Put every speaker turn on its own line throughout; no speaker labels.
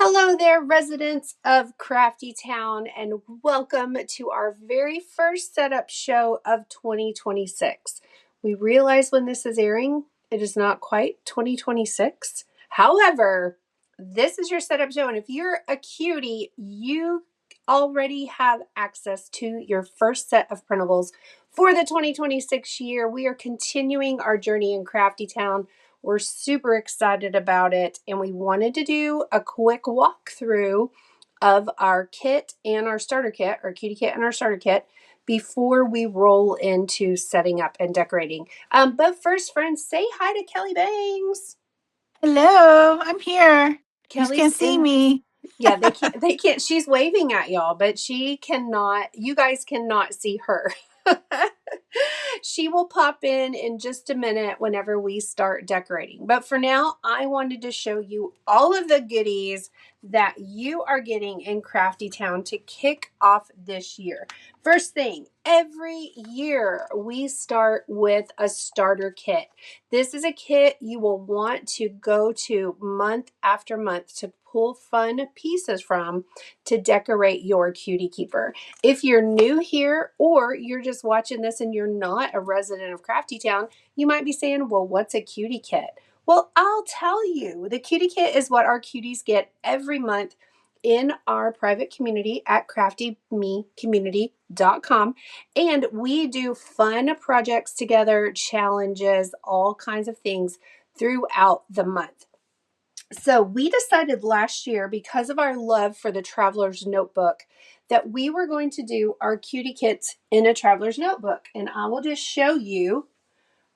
Hello there, residents of Crafty Town, and welcome to our very first setup show of 2026. We realize when this is airing, it is not quite 2026. However, this is your setup show, and if you're a cutie, you already have access to your first set of printables for the 2026 year. We are continuing our journey in Crafty Town. We're super excited about it, and we wanted to do a quick walkthrough of our kit and our starter kit, our cutie kit and our starter kit, before we roll into setting up and decorating. But first, friends, say hi to Kelly Bangs.
Hello, I'm here. You just
Kelly's
can't see me.
Yeah, they can't. They can't. She's waving at y'all, but she cannot. You guys cannot see her. She will pop in just a minute whenever we start decorating. But for now, I wanted to show you all of the goodies that you are getting in Crafty Town to kick off this year. First thing, every year we start with a starter kit. This is a kit you will want to go to month after month to pull fun pieces from to decorate your cutie keeper. If you're new here or you're just watching this and you're not a resident of Crafty Town, you might be saying, well, what's a cutie kit? Well, I'll tell you. The cutie kit is what our cuties get every month in our private community at CraftyMeCommunity.com. And we do fun projects together, challenges, all kinds of things throughout the month. So we decided last year, because of our love for the Traveler's Notebook, that we were going to do our cutie kits in a Traveler's Notebook. And I will just show you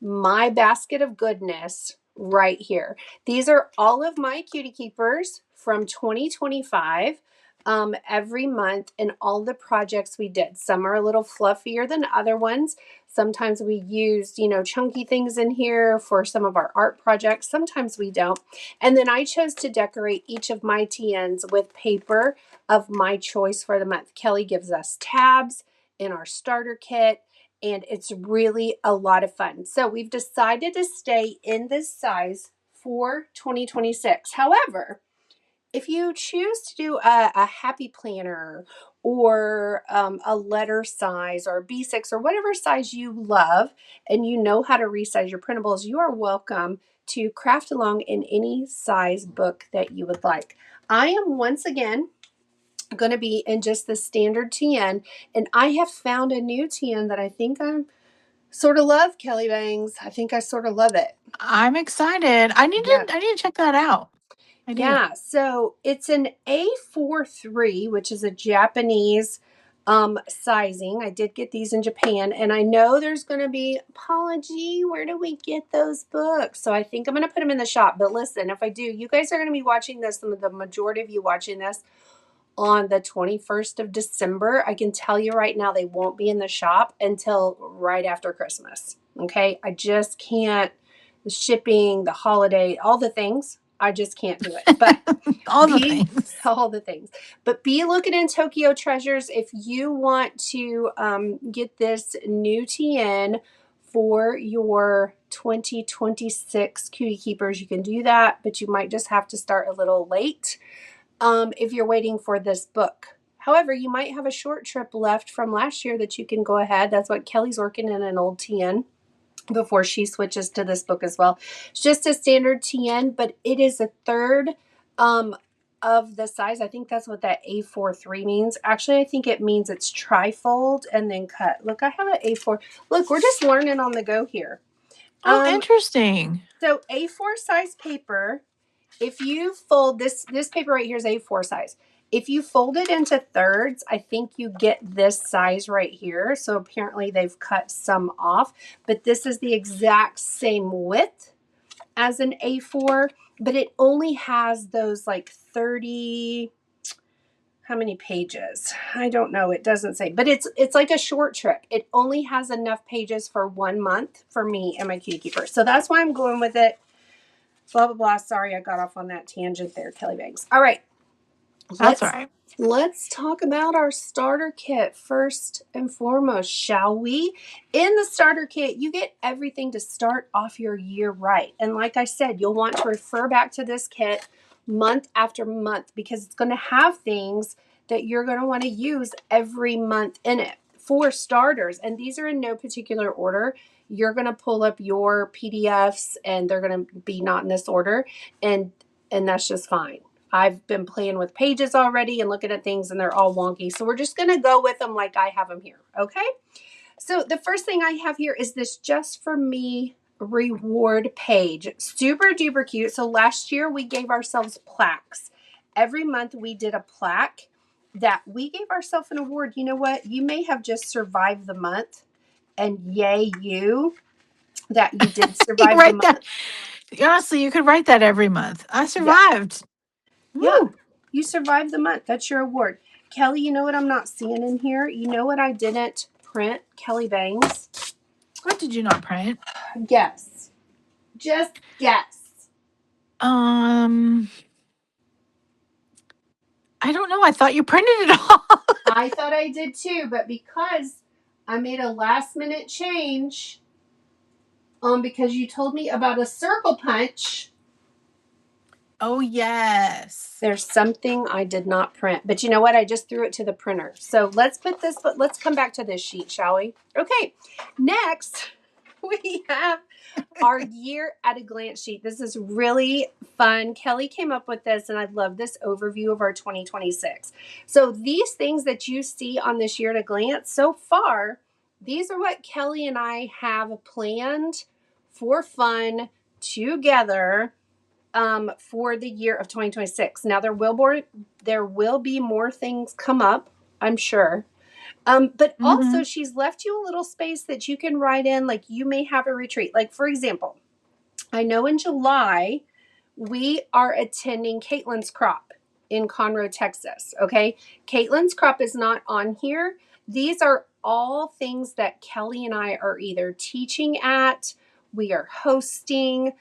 my basket of goodness right here. These are all of my cutie keepers from 2025. Every month and all the projects we did. Some are a little fluffier than other ones. Sometimes we used, chunky things in here for some of our art projects. Sometimes we don't. And then I chose to decorate each of my TNs with paper of my choice for the month. Kelly gives us tabs in our starter kit, and it's really a lot of fun. So we've decided to stay in this size for 2026. However, if you choose to do a happy planner or a letter size or B6 or whatever size you love, and you know how to resize your printables, you are welcome to craft along in any size book that you would like. I am once again going to be in just the standard TN, and I have found a new TN that I think I sort of love, Kelly Bangs. I think I sort of love it.
I'm excited. I need
Yeah.
to I need to check that out. I do.
Yeah, so it's an A43, which is a Japanese sizing. I did get these in Japan, and I know there's going to be apology. Where do we get those books? So I think I'm going to put them in the shop. But listen, if I do, you guys are going to be watching this, and the majority of you watching this on the 21st of December. I can tell you right now, they won't be in the shop until right after Christmas. Okay, I just can't. The shipping, the holiday, all the things. I just can't do it. But
All the things.
all the things. But be looking in Tokyo Treasures if you want to get this new TN for your 2026 cutie keepers. You can do that, but you might just have to start a little late if you're waiting for this book. However, you might have a short trip left from last year that you can go ahead. That's what Kelly's working in an old TN before she switches to this book as well. It's just a standard TN, but it is a third of the size. I think that's what that A43 means. Actually, I think it means it's trifold and then cut. Look, I have an A4. Look, we're just learning on the go here.
Oh, interesting.
So A4 size paper, if you fold this paper right here is A4 size. If you fold it into thirds, I think you get this size right here. So apparently they've cut some off, but this is the exact same width as an A4, but it only has those like 30, how many pages? I don't know. It doesn't say, but it's like a short trip. It only has enough pages for 1 month for me and my cutie keeper. So that's why I'm going with it. Blah, blah, blah. Sorry, I got off on that tangent there, Kelly Banks. All right.
That's all right.
Let's talk about our starter kit first and foremost, shall we? In the starter kit, you get everything to start off your year right. And like I said, you'll want to refer back to this kit month after month because it's going to have things that you're going to want to use every month in it. For starters, and these are in no particular order, you're going to pull up your PDFs and they're going to be not in this order, and that's just fine. I've been playing with pages already and looking at things and they're all wonky. So we're just going to go with them like I have them here. Okay. So the first thing I have here is this Just For Me reward page. Super duper cute. So last year we gave ourselves plaques. Every month we did a plaque that we gave ourselves an award. You know what? You may have just survived the month, and yay you that you did survive the month.
That. Honestly, you could write that every month. I survived.
Yeah. You survived the month. That's your award. Kelly, you know what I'm not seeing in here? You know what I didn't print, Kelly Bangs?
What did you not print?
Guess. Just guess.
I don't know. I thought you printed it all.
I thought I did too, but because I made a last minute change, because you told me about a circle punch.
Oh, yes.
There's something I did not print. But you know what? I just threw it to the printer. So let's put this, but let's come back to this sheet, shall we? Okay. Next, we have our year at a glance sheet. This is really fun. Kelly came up with this, and I love this overview of our 2026. So these things that you see on this year at a glance so far, these are what Kelly and I have planned for fun together for the year of 2026. Now there will be more things come up, I'm sure. But also she's left you a little space that you can write in, like you may have a retreat. Like for example, I know in July we are attending Caitlin's Crop in Conroe, Texas. Okay. Caitlin's Crop is not on here. These are all things that Kelly and I are either teaching at, we are hosting.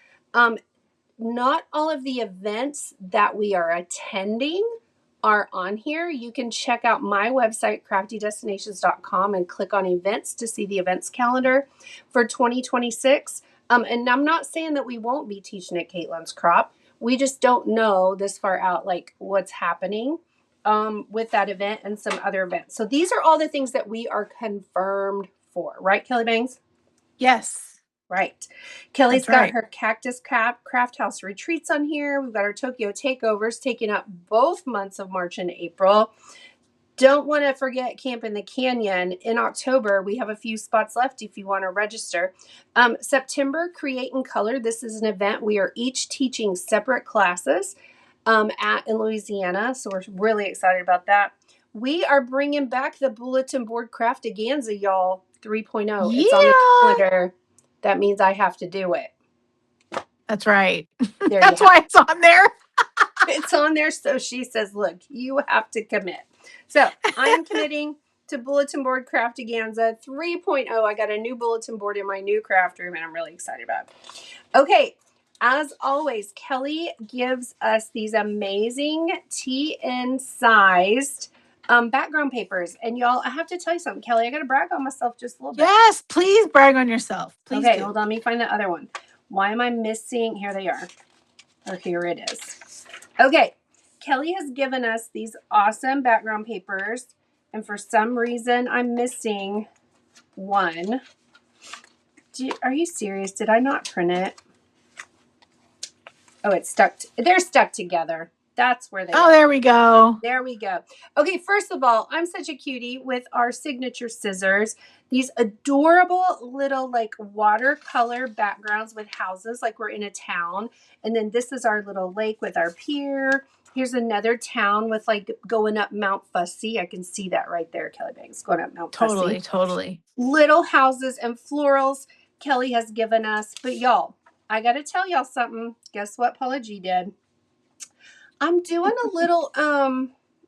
Not all of the events that we are attending are on here. You can check out my website, craftydestinations.com, and click on events to see the events calendar for 2026. And I'm not saying that we won't be teaching at Caitlin's Crop. We just don't know this far out, like what's happening with that event and some other events. So these are all the things that we are confirmed for, right, Kelly Bangs?
Yes.
Right. Kelly's got her Cactus Craft House retreats on here. We've got our Tokyo takeovers taking up both months of March and April. Don't want to forget Camp in the Canyon. In October, we have a few spots left if you want to register. September, Create in Color. This is an event. We are each teaching separate classes in Louisiana. So we're really excited about that. We are bringing back the Bulletin Board Craftaganza, y'all, 3.0.
Yeah.
It's on the calendar. That means I have to do it.
That's right. That's why it's on there.
It's on there. So she says, look, you have to commit. So I'm committing to Bulletin Board Craftaganza 3.0. I got a new bulletin board in my new craft room, and I'm really excited about it. Okay. As always, Kelly gives us these amazing TN sized background papers. And y'all, I have to tell you something, Kelly, I got to brag on myself just a little bit.
Yes, please brag on yourself. Please
okay,
do.
Hold on. Let me find the other one. Why am I missing? Here they are. Or here it is. Okay. Kelly has given us these awesome background papers. And for some reason, I'm missing one. Are you serious? Did I not print it? Oh, it's stuck. They're stuck together. That's where they are.
Oh, there we go.
There we go. Okay, first of all, I'm such a cutie with our signature scissors. These adorable little like watercolor backgrounds with houses like we're in a town. And then this is our little lake with our pier. Here's another town with like going up Mount Fussy. I can see that right there, Kelly Banks, going up Mount Fussy.
Totally.
Little houses and florals Kelly has given us. But y'all, I got to tell y'all something. Guess what Paula G did? I'm doing a little,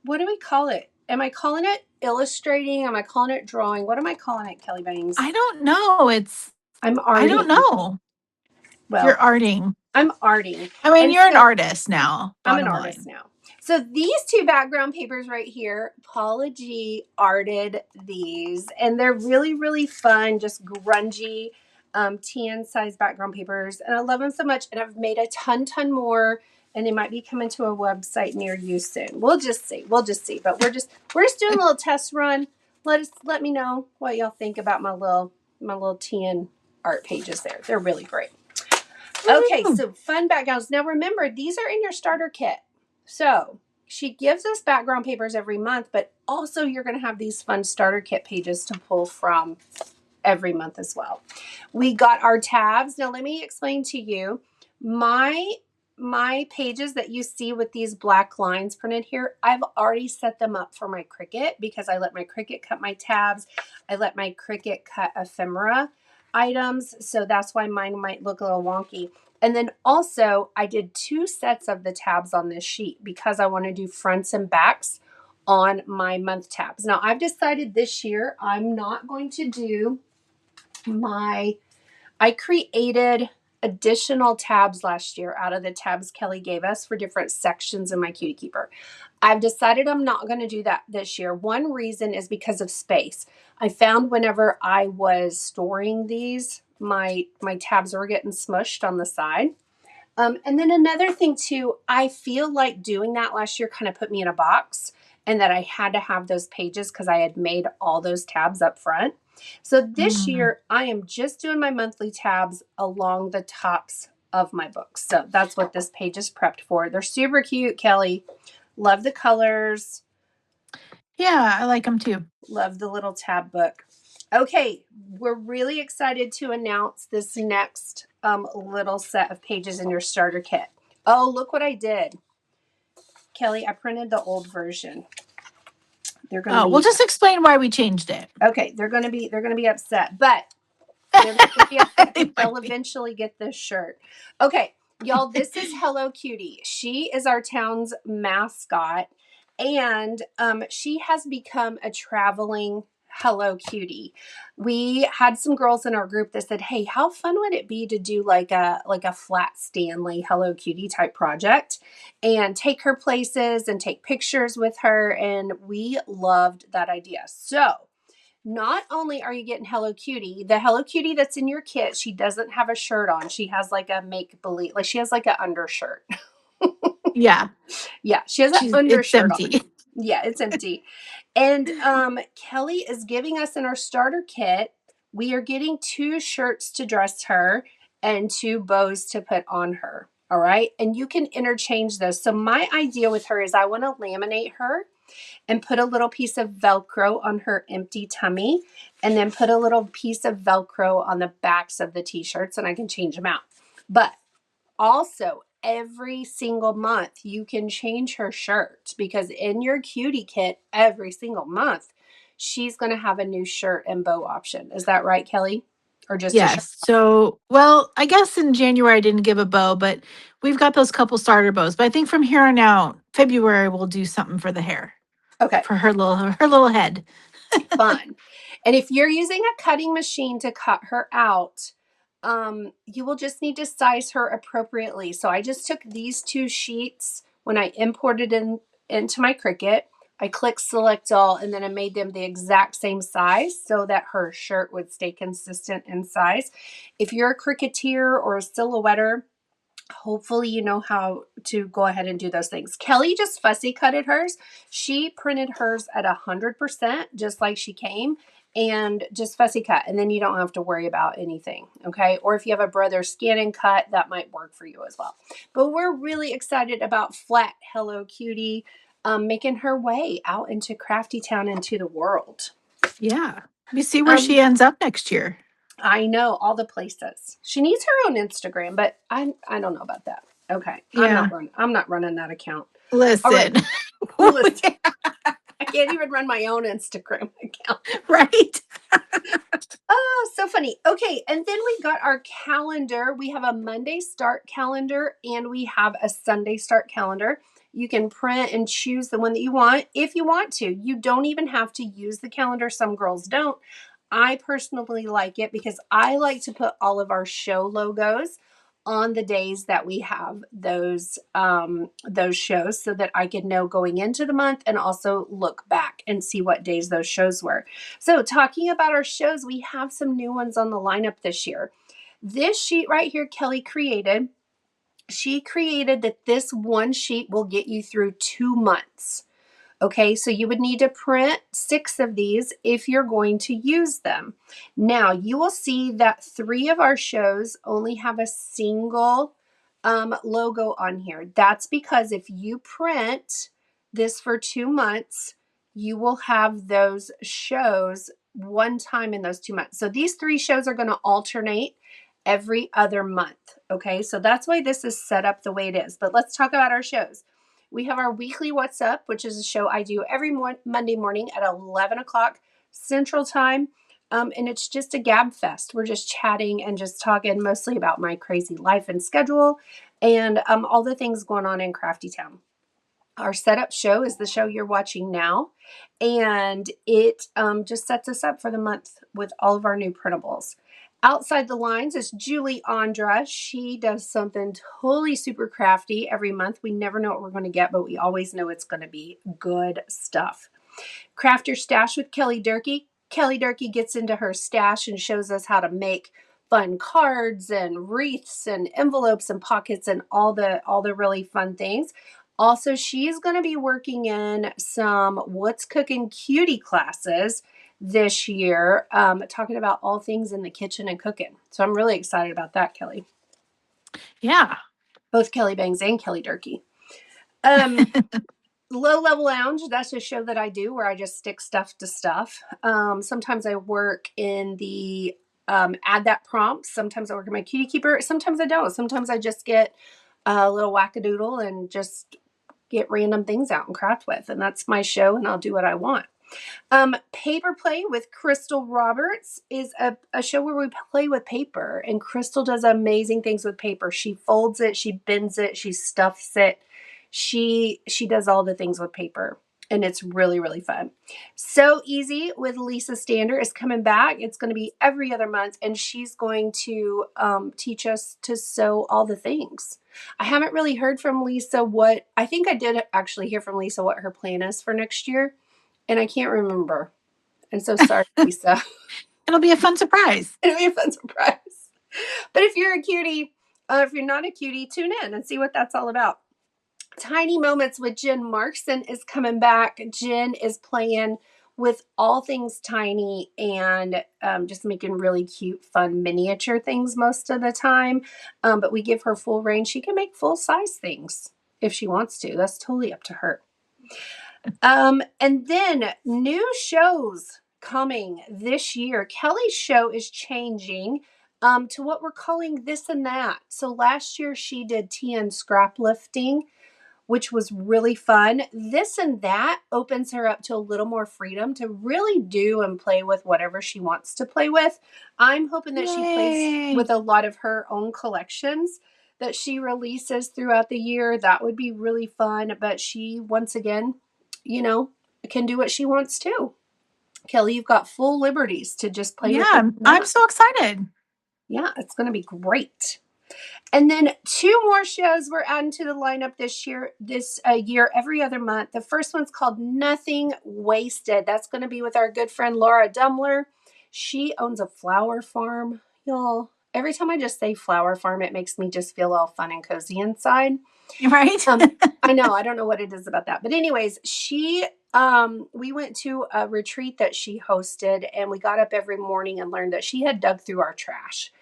what do we call it? Am I calling it illustrating? Am I calling it drawing? What am I calling it, Kelly Bangs?
I don't know.
I'm arting.
I don't know.
Well,
you're arting.
I'm arting.
I mean, you're an artist now.
I'm an artist now. So these two background papers right here, Paula G arted these, and they're really, really fun, just grungy, TN size background papers. And I love them so much. And I've made a ton more. and they might be coming to a website near you soon. We'll just see. But we're just doing a little test run. Let me know what y'all think about my little TN art pages there. They're really great. Okay, so fun backgrounds. Now remember, these are in your starter kit. So she gives us background papers every month, but also you're going to have these fun starter kit pages to pull from every month as well. We got our tabs. Now let me explain to you my pages that you see with these black lines printed here. I've already set them up for my Cricut because I let my Cricut cut my tabs. I let my Cricut cut ephemera items. So that's why mine might look a little wonky. And then also I did 2 sets of the tabs on this sheet because I want to do fronts and backs on my month tabs. Now I've decided this year I'm not going to do I created additional tabs last year out of the tabs Kelly gave us for different sections in my Cutie Keeper. I've decided I'm not going to do that this year. One reason is because of space. I found whenever I was storing these, my tabs were getting smushed on the side. And then another thing too, I feel like doing that last year kind of put me in a box and that I had to have those pages because I had made all those tabs up front. So this year I am just doing my monthly tabs along the tops of my books. So that's what this page is prepped for. They're super cute, Kelly. Love the colors.
Yeah, I like them too.
Love the little tab book. Okay, we're really excited to announce this next little set of pages in your starter kit. Oh, look what I did. Kelly, I printed the old version. They're going to be
we'll just explain why we changed it.
Okay, they're going to be upset, but they're going to be upset because they'll eventually get this shirt. Okay, y'all, this is Hello Cutie. She is our town's mascot, and she has become a traveling Hello Cutie. We had some girls in our group that said, "Hey, how fun would it be to do like a flat Stanley Hello Cutie type project and take her places and take pictures with her?" And we loved that idea. So not only are you getting Hello Cutie, the Hello Cutie that's in your kit, she doesn't have a shirt on. She has like a make believe, like she has like an undershirt.
Yeah.
Yeah, she has an undershirt on.
Empty.
Yeah, it's empty. And Kelly is giving us in our starter kit, we are getting 2 shirts to dress her and 2 bows to put on her. All right. And you can interchange those. So my idea with her is I want to laminate her and put a little piece of Velcro on her empty tummy and then put a little piece of Velcro on the backs of the t-shirts and I can change them out. But also, every single month you can change her shirt because in your cutie kit every single month she's going to have a new shirt and bow option. Is that right, Kelly? Or just a shirt?
Yes. So, well, I guess in January I didn't give a bow, but we've got those couple starter bows. But I think from here on out, February we'll do something for the hair
Okay.
for her little head.
Fun. And if you're using a cutting machine to cut her out, you will just need to size her appropriately. So I just took these 2 sheets when I imported into my Cricut. I clicked select all and then I made them the exact same size so that her shirt would stay consistent in size. If you're a Cricketeer or a silhouetter, hopefully you know how to go ahead and do those things. Kelly just fussy cutted hers. She printed hers at 100% just like she came and just fussy cut. And then you don't have to worry about anything. Okay. Or if you have a brother scan and cut, that might work for you as well. But we're really excited about flat Hello Cutie making her way out into Crafty Town into the world.
Yeah. We see where she ends up next year.
I know all the places. She needs her own Instagram, but I don't know about that. Okay.
Yeah.
I'm not running that account.
Listen.
All right. Listen. I can't even run my own Instagram account.
Right.
Oh, so funny. Okay. And then we got our calendar. We have a Monday start calendar and we have a Sunday start calendar. You can print and choose the one that you want if you want to. You don't even have to use the calendar. Some girls don't. I personally like it because I like to put all of our show logos on the days that we have those shows so that I can know going into the month and also look back and see what days those shows were. So talking about our shows, we have some new ones on the lineup this year. This sheet right here, Kelly created. She created that this one sheet will get you through 2 months. Okay, so you would need to print 6 of these if you're going to use them. Now, you will see that 3 of our shows only have a single logo on here. That's because if you print this for 2 months, you will have those shows one time in those 2 months. So these 3 shows are going to alternate every other month. Okay, so that's why this is set up the way it is. But let's talk about our shows. We have our weekly What's Up, which is a show I do every Monday morning at 11 o'clock Central Time. And it's just a gab fest. We're just chatting and just talking mostly about my crazy life and schedule and all the things going on in Crafty Town. Our setup show is the show you're watching now, and it just sets us up for the month with all of our new printables. Outside the Lines is Julie Andra. She does something totally super crafty every month. We never know what we're going to get, but we always know it's going to be good stuff. Craft Your Stash with Kelly Durkee. Kelly Durkee gets into her stash and shows us how to make fun cards and wreaths and envelopes and pockets and all the really fun things. Also, she's going to be working in some What's Cooking Cutie classes this year, talking about all things in the kitchen and cooking. So I'm really excited about that, Kelly.
Yeah.
Both Kelly Bangs and Kelly Durkee. Low Level Lounge, that's a show that I do where I just stick stuff to stuff. Sometimes I work in the add that prompt. Sometimes I work in my Cutie Keeper. Sometimes I don't. Sometimes I just get a little wackadoodle and just get random things out and craft with. And that's my show, and I'll do what I want. Paper Play with Crystal Roberts is a show where we play with paper, and Crystal does amazing things with paper. She folds it, she bends it, she stuffs it. She does all the things with paper, and it's really, really fun. So Easy with Lisa Stander is coming back. It's going to be every other month, and she's going to teach us to sew all the things. I haven't really heard from Lisa I think I did actually hear from Lisa what her plan is for next year, and I can't remember. And so sorry, Lisa.
It'll be a fun surprise.
It'll be a fun surprise. But if you're a cutie, if you're not a cutie, tune in and see what that's all about. Tiny Moments with Jen Markson is coming back. Jen is playing with all things tiny and just making really cute, fun miniature things most of the time. But we give her full range. She can make full size things if she wants to. That's totally up to her. And then new shows coming this year. Kelly's show is changing to what we're calling This and That. So last year she did tea and scrap lifting, which was really fun. This and That opens her up to a little more freedom to really do and play with whatever she wants to play with. I'm hoping that she plays with a lot of her own collections that she releases throughout the year. That would be really fun. But she, once again, can do what she wants to. Kelly, you've got full liberties to just play with it.
I'm so excited.
Yeah, it's going to be great. And then 2 more shows we're adding to the lineup this year, every other month. The first one's called Nothing Wasted. That's going to be with our good friend Laura Dumler. She owns a flower farm, y'all. Every time I just say flower farm, it makes me just feel all fun and cozy inside.
Right?
I know. I don't know what it is about that. But anyways, we went to a retreat that she hosted, and we got up every morning and learned that she had dug through our trash.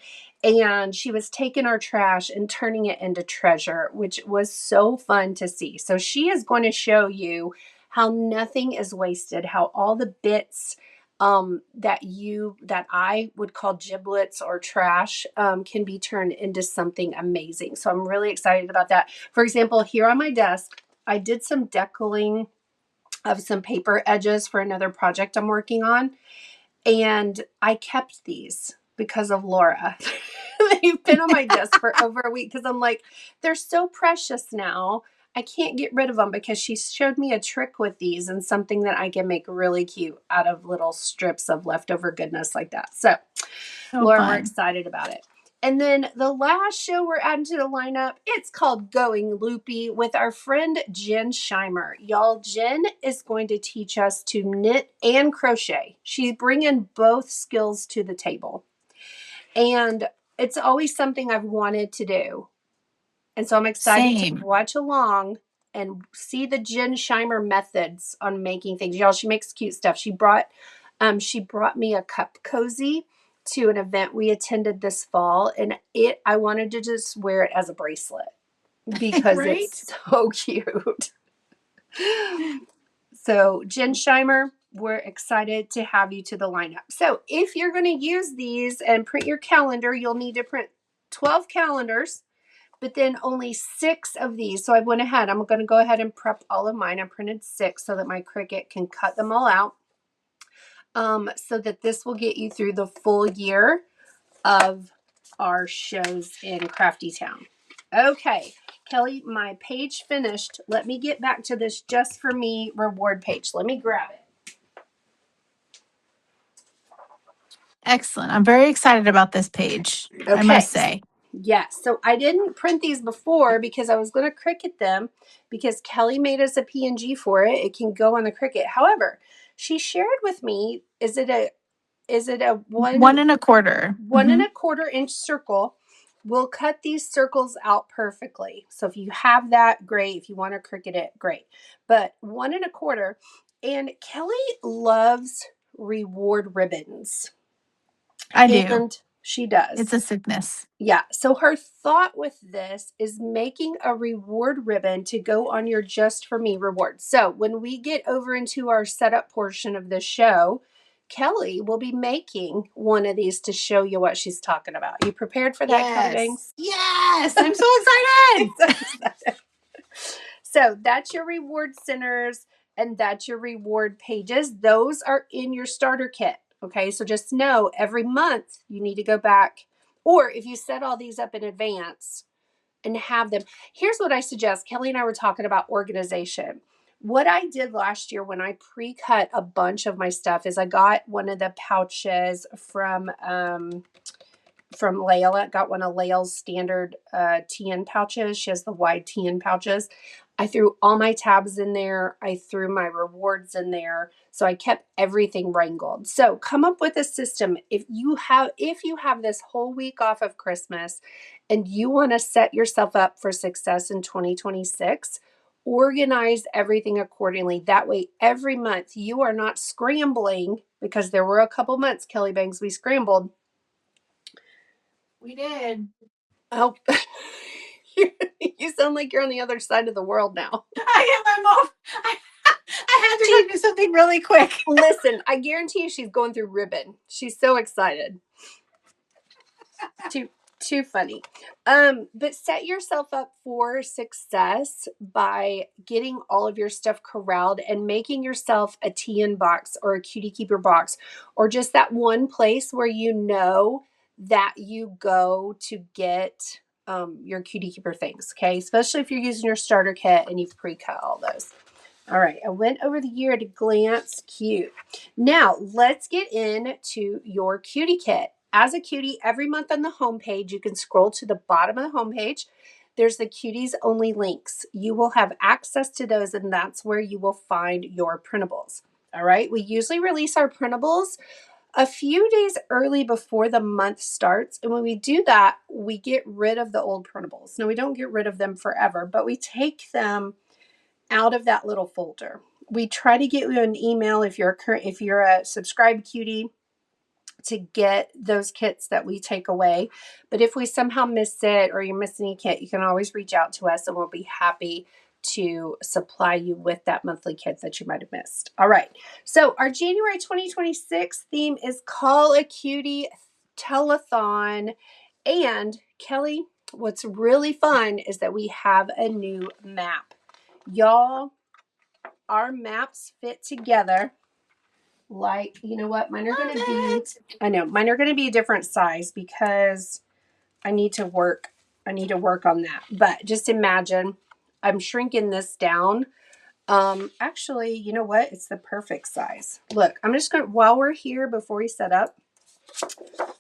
And she was taking our trash and turning it into treasure, which was so fun to see. So she is going to show you how nothing is wasted, how all the bits that I would call giblets or trash can be turned into something amazing. So I'm really excited about that. For example, here on my desk, I did some decaling of some paper edges for another project I'm working on. And I kept these because of Laura. They've been on my desk for over a week because I'm like, they're so precious now. I can't get rid of them because she showed me a trick with these and something that I can make really cute out of little strips of leftover goodness like that. So, Laura, we're excited about it. And then the last show we're adding to the lineup, it's called Going Loopy with our friend Jen Scheimer. Y'all, Jen is going to teach us to knit and crochet. She's bringing both skills to the table. And it's always something I've wanted to do. And so I'm excited to
Same.
watch along and see the Jen Shimer methods on making things. Y'all, she makes cute stuff. She brought me a cup cozy to an event we attended this fall, and I wanted to just wear it as a bracelet because
Right?
it's so cute. So Jen Shimer, we're excited to have you to the lineup. So if you're going to use these and print your calendar, you'll need to print 12 calendars, but then only 6 of these. So I went ahead. I'm going to go ahead and prep all of mine. I printed 6 so that my Cricut can cut them all out. So that this will get you through the full year of our shows in Crafty Town. Okay, Kelly, my page finished. Let me get back to this Just For Me reward page. Let me grab it.
Excellent. I'm very excited about this page, I
Okay.
must say.
Yes. So I didn't print these before because I was going to Cricut them because Kelly made us a PNG for it. It can go on the Cricut. However, she shared with me, is it a
1.25.
1.25 inch circle? We'll cut these circles out perfectly. So if you have that, great. If you want to Cricut it, great. But 1.25. And Kelly loves reward ribbons.
I do.
And she does.
It's a sickness.
Yeah. So her thought with this is making a reward ribbon to go on your Just For Me reward. So when we get over into our setup portion of the show, Kelly will be making one of these to show you what she's talking about. You prepared for that, Kelly Bangs?
Yes. I'm so excited.
So that's your reward centers and that's your reward pages. Those are in your starter kit. Okay. So just know every month you need to go back, or if you set all these up in advance and have them. Here's what I suggest. Kelly and I were talking about organization. What I did last year when I pre-cut a bunch of my stuff is I got one of the pouches from Layla. Got one of Layla's standard TN pouches. She has the wide TN pouches. I threw all my tabs in there. I threw my rewards in there. So I kept everything wrangled. So come up with a system. If you have this whole week off of Christmas and you want to set yourself up for success in 2026, organize everything accordingly. That way, every month you are not scrambling, because there were a couple months, Kelly Bangs, we scrambled.
We did.
Oh, you sound like you're on the other side of the world now.
I am. I'm off. I had to go do something really quick.
Listen, I guarantee you she's going through ribbon. She's so excited. Too funny. But set yourself up for success by getting all of your stuff corralled and making yourself a TN box or a Cutie Keeper box, or just that one place where you know that you go to get your Cutie Keeper things. Okay, especially if you're using your starter kit and you've pre-cut all those. All right, I went over the year at a glance. Cute. Now let's get into your cutie kit. As a cutie, every month on the homepage, you can scroll to the bottom of the homepage. There's the cuties only links. You will have access to those, and that's where you will find your printables. All right, we usually release our printables a few days early before the month starts. And when we do that, we get rid of the old printables. Now, we don't get rid of them forever, but we take them out of that little folder. We try to get you an email if you're a subscribed cutie to get those kits that we take away. But if we somehow miss it or you're missing a kit, you can always reach out to us and we'll be happy to supply you with that monthly kit that you might have missed. All right. So our January 2026 theme is Call a Cutie Telethon. And Kelly, what's really fun is that we have a new map. Y'all, our maps fit together like, you know what? Mine are going to be a different size because I need to work on that. But just imagine I'm shrinking this down. Actually, you know what? It's the perfect size. Look, I'm just going to, while we're here, before we set up,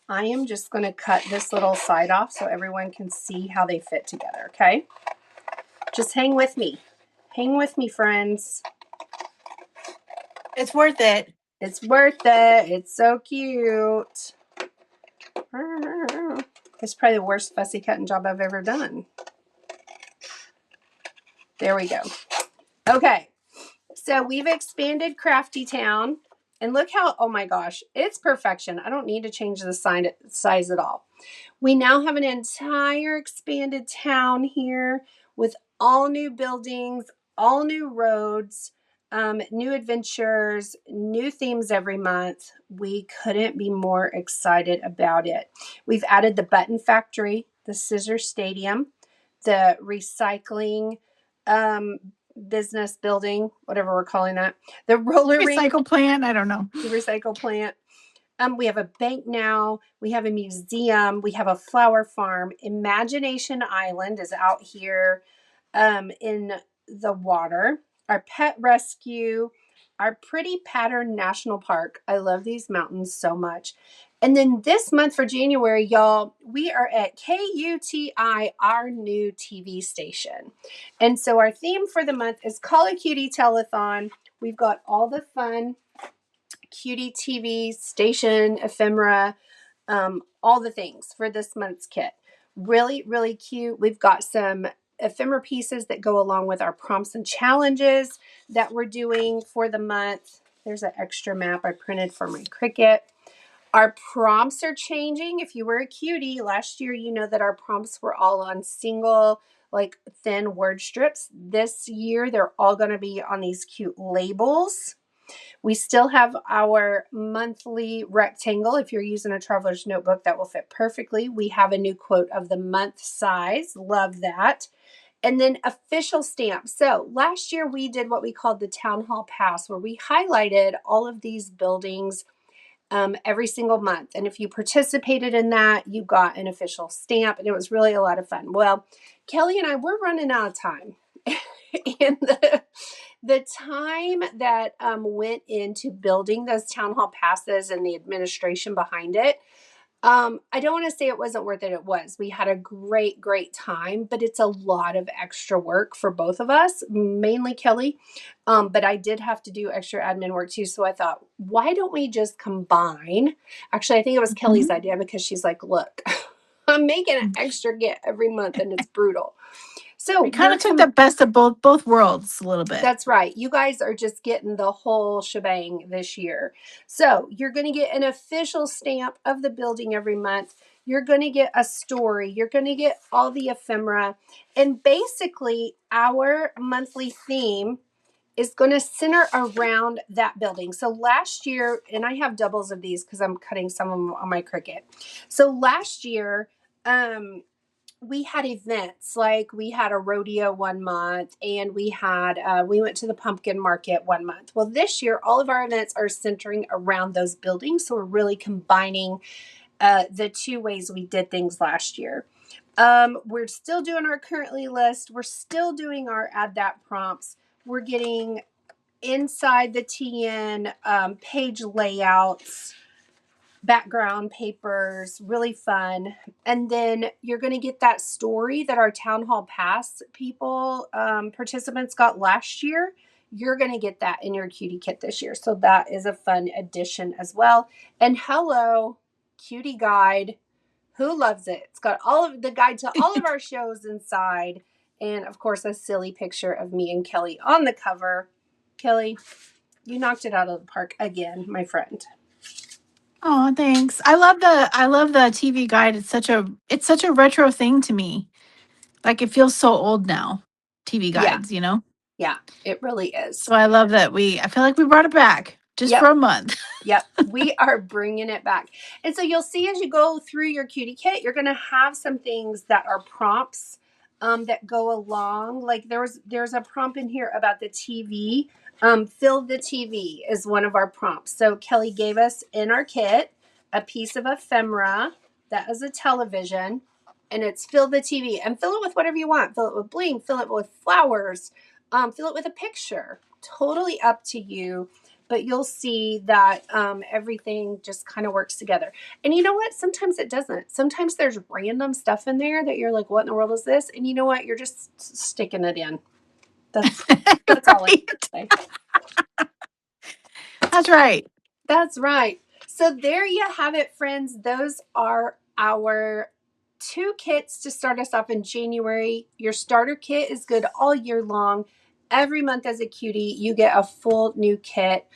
I am just going to cut this little side off so everyone can see how they fit together. Okay. Just hang with me. Hang with me, friends.
It's worth it.
It's worth it. It's so cute. It's probably the worst fussy cutting job I've ever done. There we go. Okay. So we've expanded Crafty Town. And look how, oh my gosh, it's perfection. I don't need to change the size at all. We now have an entire expanded town here with all new buildings, all new roads, new adventures, new themes every month. We couldn't be more excited about it. We've added the Button Factory, the Scissor Stadium, the recycling um, business building, whatever we're calling that, the roller rink,
Recycle plant. I don't know.
the recycle plant. We have a bank now. We have a museum. We have a flower farm. Imagination Island is out here in the water. Our pet rescue, our Pretty Pattern National Park. I love these mountains so much. And then this month for January, y'all, we are at KUTI, our new TV station. And so our theme for the month is Call a Cutie Telethon. We've got all the fun cutie TV station, ephemera, all the things for this month's kit. Really, really cute. We've got some ephemera pieces that go along with our prompts and challenges that we're doing for the month. There's an extra map I printed for my Cricut. Our prompts are changing. If you were a cutie last year, you know that our prompts were all on single, like thin word strips. This year, they're all going to be on these cute labels. We still have our monthly rectangle. If you're using a traveler's notebook, that will fit perfectly. We have a new quote of the month size. Love that. And then official stamps. So last year we did what we called the Town Hall Pass, where we highlighted all of these buildings every single month. And if you participated in that, you got an official stamp, and it was really a lot of fun. Well, Kelly and I, we're running out of time. And the time that went into building those town hall passes and the administration behind it, I don't want to say it wasn't worth it. It was. We had a great, great time, but it's a lot of extra work for both of us, mainly Kelly. But I did have to do extra admin work too. So I thought, why don't we just combine? Actually, I think it was Kelly's idea because she's like, look, I'm making an extra get every month and it's brutal. So
We kind of took the best of both worlds a little bit.
That's right. You guys are just getting the whole shebang this year. So you're going to get an official stamp of the building every month. You're going to get a story. You're going to get all the ephemera. And basically, our monthly theme is going to center around that building. So last year, and I have doubles of these because I'm cutting some of them on my Cricut. So last year, we had events, like we had a rodeo one month, and we went to the pumpkin market one month. Well, this year all of our events are centering around those buildings, so we're really combining the two ways we did things last year. We're still doing our currently list. We're still doing our add that prompts. We're getting inside the TN page layouts, background papers, really fun. And then you're going to get that story that our Town Hall Pass people, participants got last year. You're going to get that in your cutie kit this year. So that is a fun addition as well. And hello, cutie guide. Who loves it? It's got all of the guide to all of our shows inside. And of course, a silly picture of me and Kelly on the cover. Kelly, you knocked it out of the park again, my friend.
Oh, thanks. I love the TV guide. It's such a retro thing to me. Like it feels so old now. TV
Yeah.
guides, you know?
Yeah, it really is.
So I love that I feel like we brought it back just for a month.
Yep, we are bringing it back. And so you'll see as you go through your cutie kit, you're going to have some things that are prompts that go along. Like there's a prompt in here about the TV. Fill the TV is one of our prompts. So Kelly gave us in our kit a piece of ephemera that is a television, and it's fill the TV, and fill it with whatever you want. Fill it with bling, fill it with flowers, fill it with a picture. Totally up to you. But you'll see that everything just kind of works together. And you know what? Sometimes it doesn't. Sometimes there's random stuff in there that you're like, what in the world is this? And you know what? You're just sticking it in. That's all I can say.
That's right.
That's right. So there you have it, friends. Those are our 2 kits to start us off in January. Your starter kit is good all year long. Every month as a cutie, you get a full new kit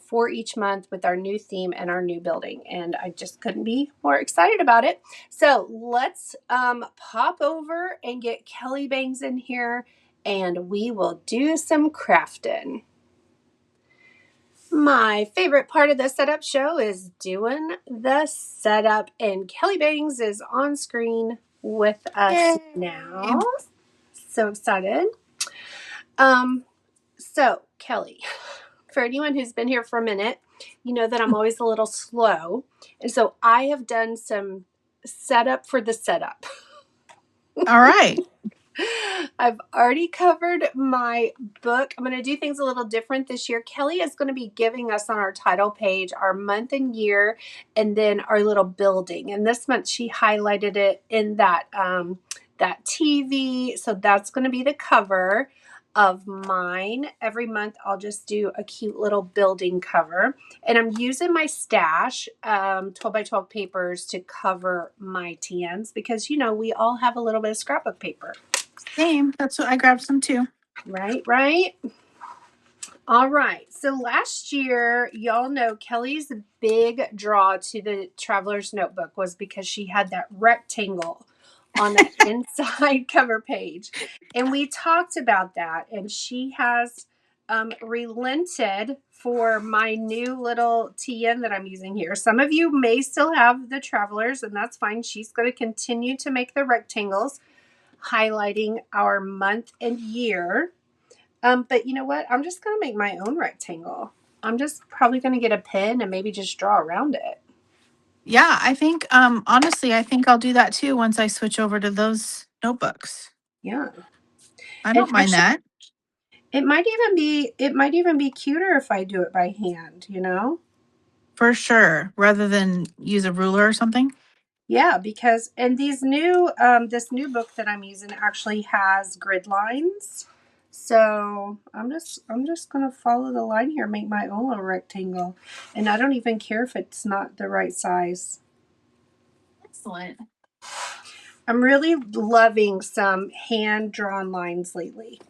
for each month with our new theme and our new building. And I just couldn't be more excited about it. So let's pop over and get Kelly Bangs in here and we will do some crafting. My favorite part of the setup show is doing the setup, and Kelly Bangs is on screen with us
Yay.
now. So excited. So Kelly, for anyone who's been here for a minute, you know that I'm always a little slow. And so I have done some setup for the setup.
All right.
I've already covered my book. I'm going to do things a little different this year. Kelly is going to be giving us on our title page our month and year and then our little building. And this month she highlighted it in that TV. So that's going to be the cover of mine. Every month I'll just do a cute little building cover. And I'm using my stash 12 by 12 papers to cover my TNs because, you know, we all have a little bit of scrapbook paper.
Same. That's what I grabbed some too.
Right. All right. So last year, y'all know Kelly's big draw to the Traveler's Notebook was because she had that rectangle on the inside cover page. And we talked about that. And she has relented for my new little TN that I'm using here. Some of you may still have the Travelers, and that's fine. She's going to continue to make the rectangles, highlighting our month and year. But you know what? I'm just going to make my own rectangle. I'm just probably going to get a pen and maybe just draw around it.
Yeah, I think honestly, I think I'll do that too once I switch over to those notebooks.
Yeah.
I
And
don't mind
actually,
that.
it might even be cuter if I do it by hand, you know?
For sure. Rather than use a ruler or something.
Yeah, because and these new this new book that I'm using actually has grid lines. So I'm just gonna follow the line here, make my own little rectangle. And I don't even care if it's not the right size.
Excellent.
I'm really loving some hand-drawn lines lately.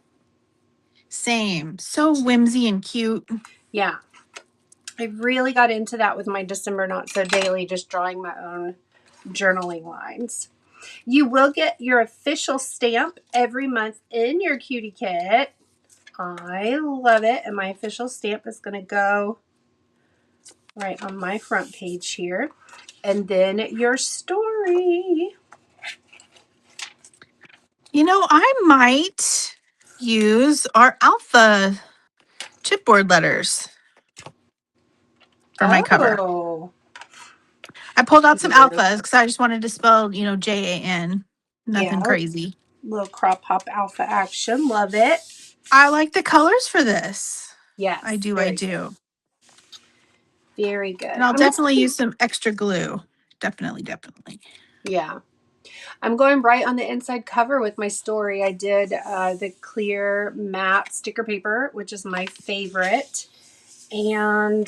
Same. So whimsy and cute.
Yeah. I really got into that with my December Not So Daily, just drawing my own journaling lines. You will get your official stamp every month in your cutie kit. I love it. And my official stamp is going to go right on my front page here. And then your story.
You know, I might use our alpha chipboard letters for my cover.
Oh,
I pulled out some
cute.
alphas because I just wanted to spell, JAN. Nothing
Yeah,
crazy.
little crop pop alpha action. Love it.
I like the colors for this. I
Yes,
do, I
very good.
do.
Very good.
And I'll
I'm going
definitely use some extra glue. Definitely.
Yeah. I'm going right on the inside cover with my story. I did the clear matte sticker paper, which is my favorite. And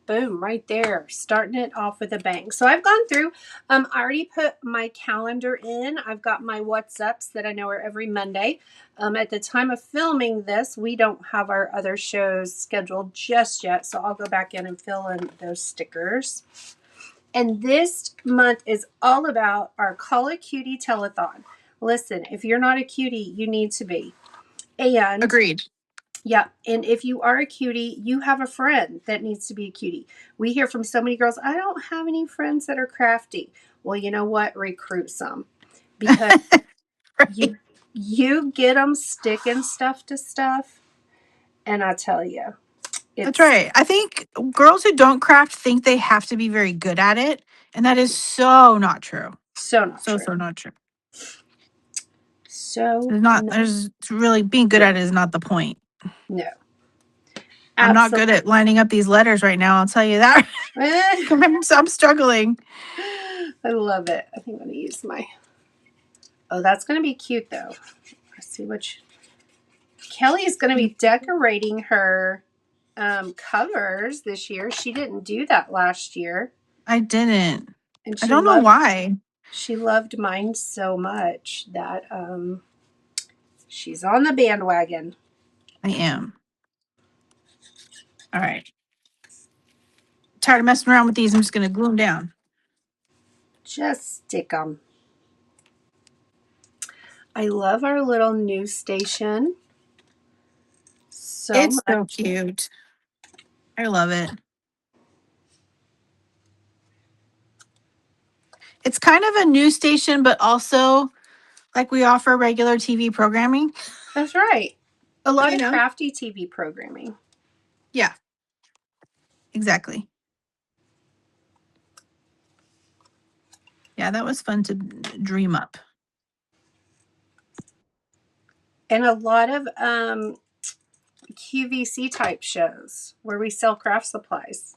boom, right there, starting it off with a bang. So I've gone through, I already put my calendar in. I've got my What's Ups that I know are every Monday. At the time of filming this, we don't have our other shows scheduled just yet. So I'll go back in and fill in those stickers. And this month is all about our Call a Cutie Telethon. Listen, if you're not a cutie, you need to be. And
Agreed.
yeah, and if you are a cutie, you have a friend that needs to be a cutie. We hear from so many girls, I don't have any friends that are crafty. Well, you know what? Recruit some. Because
Right.
you get them sticking stuff to stuff, and I tell you,
That's
it's
right. I think girls who don't craft think they have to be very good at it. And that is so not true.
so not
So,
true.
so not true.
So not,
There's really being good at it is not the point.
no.
I'm not
Absolutely.
good at lining up these letters right now. I'll tell you that. I'm struggling.
I love it. I think I'm going to use my... Oh, that's going to be cute, though. Let's see which... Kelly is going to be decorating her covers this year. She didn't do that last year.
I didn't.
And
I
she
don't know
loved...
why.
She loved mine so much that she's on the bandwagon.
I am. All right. Tired of messing around with these. I'm just going to glue them down.
Just stick them. I love our little news station so
It's
much.
so cute. I love it. It's kind of a news station, but also like we offer regular TV programming.
That's right. A lot
You
of
know?
crafty TV programming.
Yeah, exactly. Yeah, that was fun to dream up.
And a lot of QVC type shows where we sell craft supplies.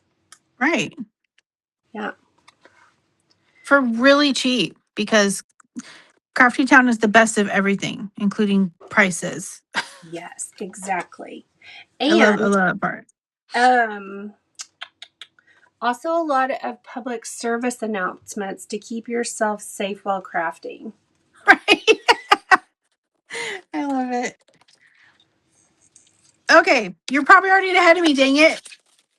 Right.
Yeah.
For really cheap because Crafty Town is the best of everything, including prices.
Yes, exactly.
I love
And
that part.
um also a lot of public service announcements to keep yourself safe while crafting.
Right. I love it. Okay, you're probably already ahead of me, dang it.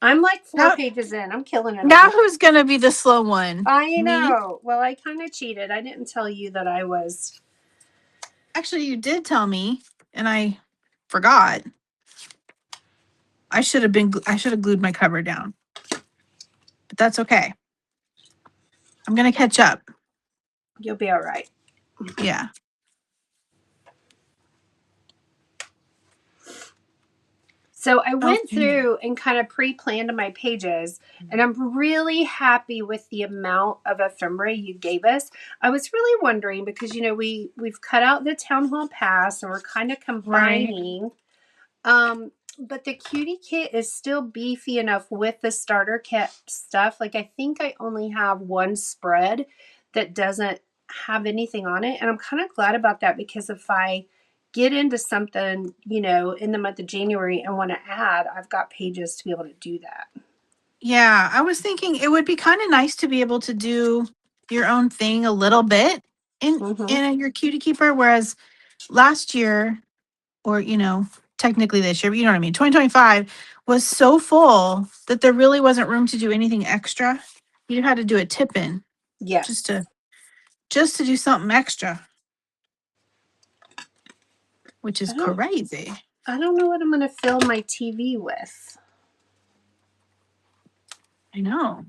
I'm like 4
Now,
pages in. I'm killing it
now
over.
who's gonna be the slow one?
I
Me?
know. Well, I kind of cheated. I didn't tell you that I was.
Actually, you did tell me, and I forgot. I should have glued my cover down. But that's okay. I'm gonna catch up.
You'll be all right.
Yeah.
So I went
Okay.
through and kind of pre-planned my pages, and I'm really happy with the amount of ephemera you gave us. I was really wondering because we've cut out the town hall pass and we're kind of
Right.
combining. But the cutie kit is still beefy enough with the starter kit stuff. Like I think I only have one spread that doesn't have anything on it, and I'm kind of glad about that because if I get into something, in the month of January and want to add, I've got pages to be able to do that.
Yeah, I was thinking it would be kind of nice to be able to do your own thing a little bit in
Mm-hmm.
your cutie keeper. Whereas last year, or technically this year, but you know what I mean, 2025 was so full that there really wasn't room to do anything extra. You had to do a tip in
Yes.
just to do something extra, which is
I don't.
crazy.
I don't know what I'm going to fill my TV with.
I know.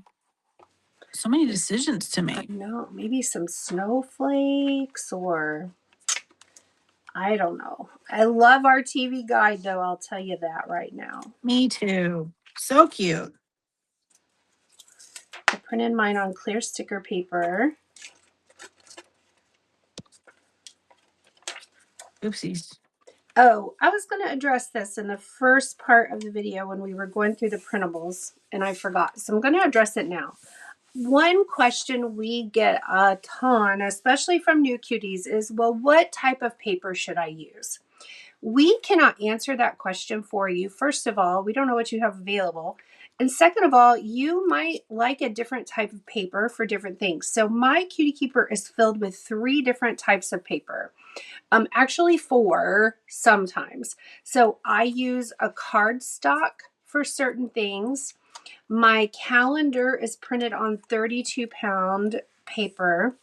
So many decisions to
I
make.
know. Maybe some snowflakes or I don't know. I love our TV guide, though. I'll tell you that right now.
Me too. So cute.
I printed mine on clear sticker paper.
Oopsies.
Oh, I was going to address this in the first part of the video when we were going through the printables, and I forgot. So I'm going to address it now. One question we get a ton, especially from new cuties, is, well, what type of paper should I use? We cannot answer that question for you. First of all, we don't know what you have available. And second of all, you might like a different type of paper for different things. So my Cutie Keeper is filled with 3 different types of paper. Actually 4 sometimes. So I use a cardstock for certain things. My calendar is printed on 32-pound paper.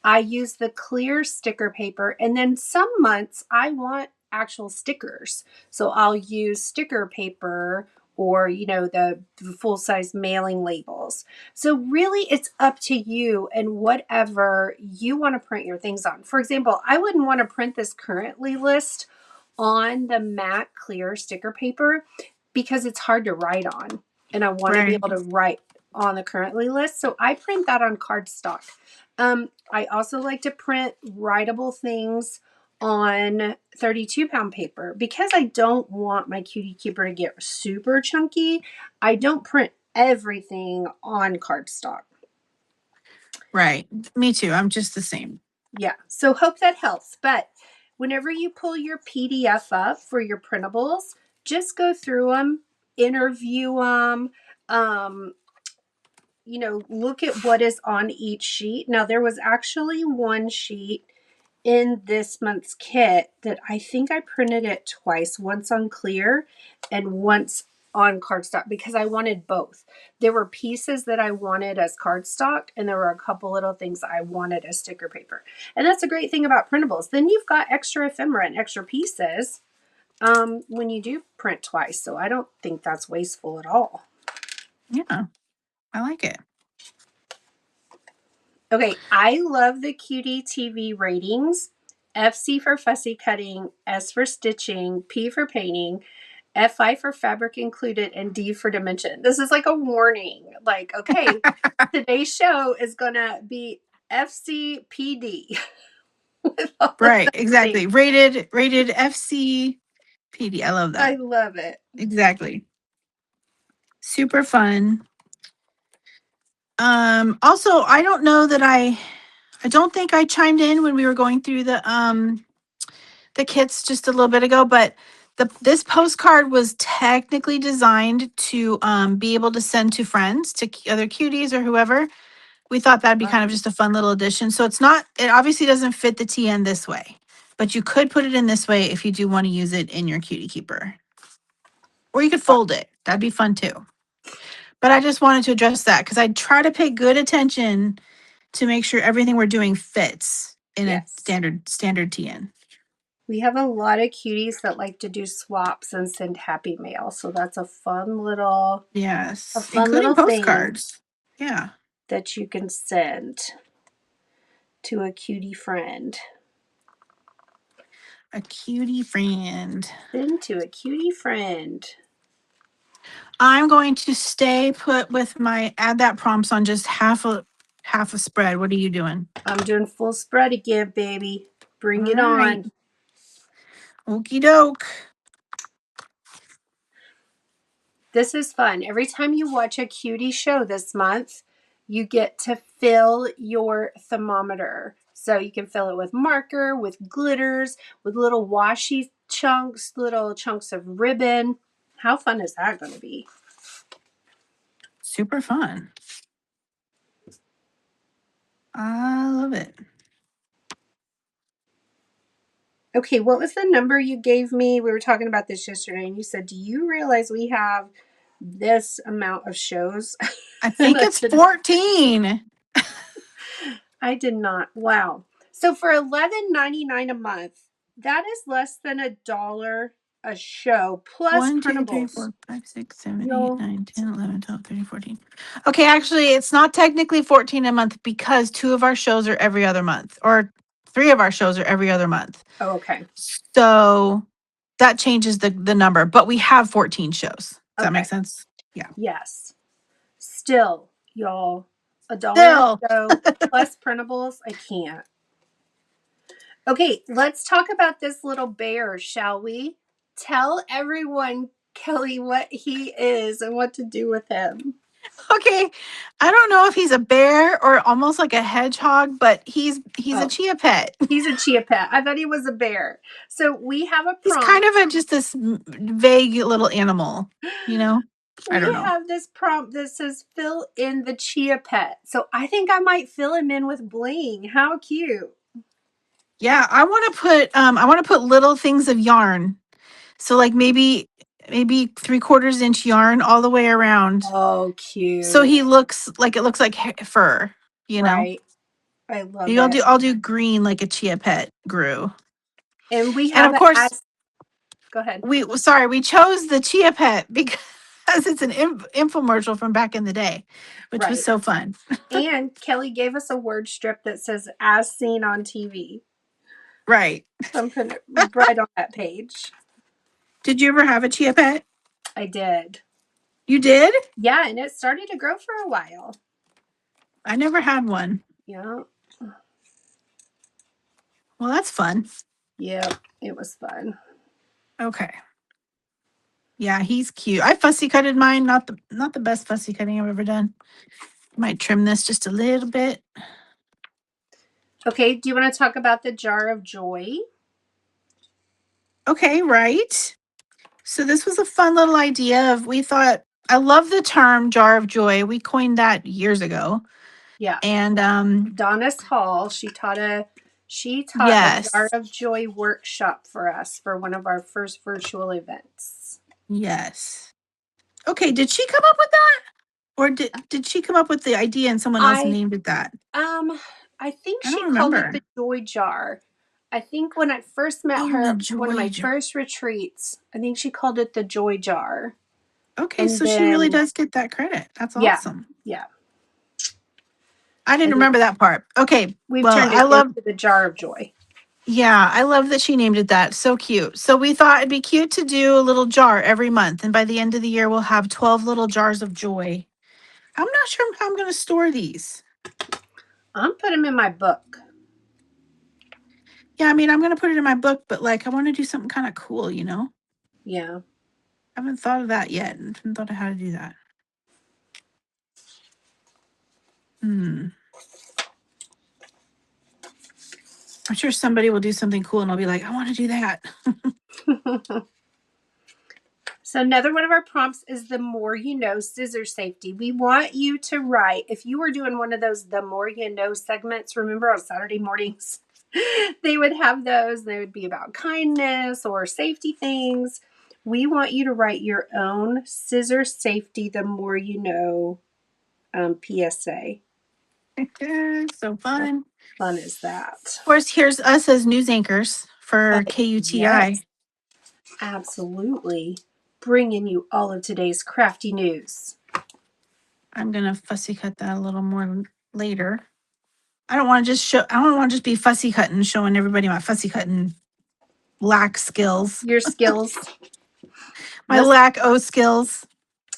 I use the clear sticker paper, and then some months I want actual stickers. So I'll use sticker paper or, the full-size mailing labels. So really it's up to you and whatever you want to print your things on. For example, I wouldn't want to print this currently list on the matte clear sticker paper because it's hard to write on. And I want to be
Right.
able to write on the currently list. So I print that on cardstock. I also like to print writable things on 32-pound paper because I don't want my Cutie Keeper to get super chunky. I don't print everything on cardstock.
Right. Me too. I'm just the same.
Yeah, so hope that helps. But whenever you pull your PDF up for your printables, just go through them, interview them, look at what is on each sheet. Now, there was actually one sheet in this month's kit that I think I printed it twice, once on clear and once on cardstock, because I wanted both. There were pieces that I wanted as cardstock, and there were a couple little things I wanted as sticker paper. And that's a great thing about printables. Then you've got extra ephemera and extra pieces when you do print twice. So I don't think that's wasteful at all.
Yeah, I like it.
Okay, I love the Cutie TV ratings. FC for fussy cutting, S for stitching, P for painting, FI for fabric included, and D for dimension. This is like a warning. Like, okay, today's show is going to be FCPD.
Right, exactly. Rated FC PD. I love
I
that.
love it.
Exactly. Super fun. Also, I don't know that I don't think I chimed in when we were going through the kits just a little bit ago, but this postcard was technically designed to be able to send to friends, to other cuties or whoever. We thought that'd be kind of just a fun little addition. So it obviously doesn't fit the TN this way, but you could put it in this way if you do want to use it in your cutie keeper. Or you could fold it. That'd be fun too. But I just wanted to address that because I try to pay good attention to make sure everything we're doing fits in a
Yes.
standard TN.
We have a lot of cuties that like to do swaps and send happy mail. So that's a fun little
Yes, including
thing
postcards. Yeah.
that you can send to a cutie friend.
A cutie friend.
Send to a cutie friend.
I'm going to stay put with my add that prompts on just half a spread. What are you doing?
I'm doing full spread again, baby. Bring
All
it
right.
on.
Okie doke.
This is fun. Every time you watch a cutie show this month, you get to fill your thermometer. So you can fill it with marker, with glitters, with little washi chunks, little chunks of ribbon. How fun is that going to be?
Super fun. I love it.
Okay, what was the number you gave me? We were talking about this yesterday, and you said, do you realize we have this amount of shows?
I think it's 14.
I did not. Wow. So for $11.99 a month, that is less than $1 a show plus
1, 2, 3,
printables.
4, 5, 6, 7, 8,
No.
9, 10, 11, 12, 13, 14. Okay, actually, it's not technically 14 a month because 2 of our shows are every other month, or 3 of our shows are every other month.
Oh, okay.
So that changes the number, but we have 14 shows. Does that make sense? Yeah.
Yes. Still, y'all, $1
Still.
a show plus printables. I can't. Okay, let's talk about this little bear, shall we? Tell everyone, Kelly, what he is and what to do with him.
Okay. I don't know if he's a bear or almost like a hedgehog, but he's a chia pet.
He's a chia pet. I thought he was a bear. So we have a prompt.
He's kind of just this vague little animal, you know? I don't know.
We have this prompt that says fill in the chia pet. So I think I might fill him in with bling. How cute.
Yeah, I want to put little things of yarn. So like maybe 3/4 inch yarn all the way around.
Oh, cute.
So it looks like fur, you know.
Right. I love
Maybe
it.
I'll do green like a chia pet grew.
And we
And
have
of course,
go ahead.
we chose the chia pet because it's an infomercial from back in the day, which was so fun.
And Kelly gave us a word strip that says as seen on TV.
Right.
So I'm putting it right on that page.
Did you ever have a chia pet?
I did.
You did?
Yeah, and it started to grow for a while.
I never had one.
Yeah.
Well, that's fun.
Yeah, it was fun.
Okay. Yeah, he's cute. I fussy cutted mine. Not the best fussy cutting I've ever done. Might trim this just a little bit.
Okay, do you want to talk about the jar of joy?
Okay, right. So this was a fun little idea of we thought I love the term jar of joy. We coined that years ago.
Yeah.
And
Donna's Hall, she taught a Jar
yes.
of Joy workshop for us for one of our first virtual events.
Yes. Okay, did she come up with that? Or did she come up with the idea and someone else
I
named it that?
um I think
I don't
she called it the
remember.
Joy Jar. I think when I first met
Oh, the
her, one of
joy
my
jar.
first retreats, I think she called it the Joy Jar.
Okay,
And
so she really
then
does get that credit. That's
yeah,
awesome.
yeah.
I didn't
And then
remember that part. Okay,
we've
well,
turned
I
it into
love,
the Jar of Joy.
yeah, I love that she named it that. So cute. So we thought it'd be cute to do a little jar every month. And by the end of the year, we'll have 12 little jars of joy. I'm not sure how I'm going to store these.
I'm putting them in my book.
Yeah, I mean, I'm going to put it in my book, but like, I want to do something kind of cool, you know?
Yeah.
I haven't thought of that yet. I haven't thought of how to do that. Hmm. I'm sure somebody will do something cool and I'll be like, I want to do that.
So another one of our prompts is the more you know scissor safety. We want you to write, if you were doing one of those the more you know segments, remember on Saturday mornings, they would have those. They would be about kindness or safety things. We want you to write your own scissor safety, the more you know PSA.
So
How
fun.
fun is that?
Of course, here's us as news anchors for
Yes,
KUTI.
absolutely. Bringing you all of today's crafty news.
I'm gonna fussy cut that a little more later. I don't want to just show. I don't want to just be fussy cutting, showing everybody my fussy cutting lack skills,
Your skills.
my
You'll
lack o skills.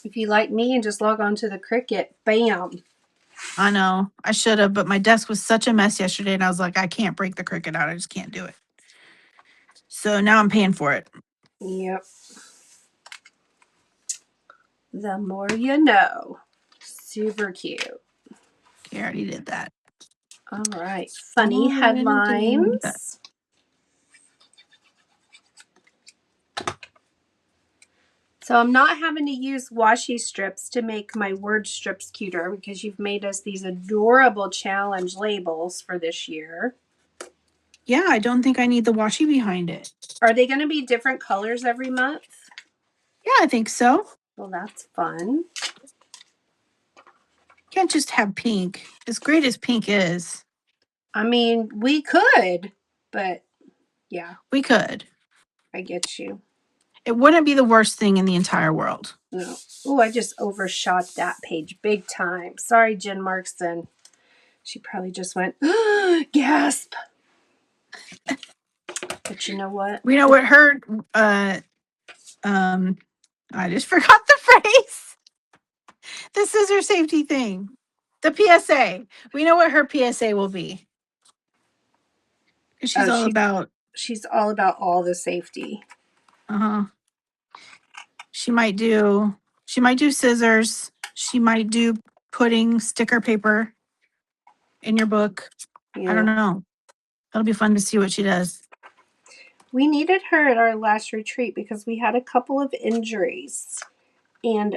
If you like me and just log on to the Cricut, bam.
I know I should have, but my desk was such a mess yesterday, and I was like, I can't break the Cricut out. I just can't do it. So now I'm paying for it.
Yep. The more you know. Super cute.
Okay, I already did that.
All right. Funny
Already did that.
headlines. So I'm not having to use washi strips to make my word strips cuter because you've made us these adorable challenge labels for this year.
Yeah, I don't think I need the washi behind it.
Are they going to be different colors every month?
Yeah, I think so.
Well, that's fun.
Can't just have pink. As great as pink is,
I mean, we could, but yeah,
we could.
I get you.
It wouldn't be the worst thing in the entire world.
No. Oh, I just overshot that page big time. Sorry, Jen Markson. She probably just went, gasp. But you know what?
We know what her um I just forgot the phrase. The scissor safety thing. The PSA. We know what her PSA will be. She's
Oh,
all about
she's all about all the safety.
uh-huh. She might do scissors. She might do putting sticker paper in your book. I
Yeah.
don't know. It'll be fun to see what she does.
We needed her at our last retreat because we had a couple of injuries. And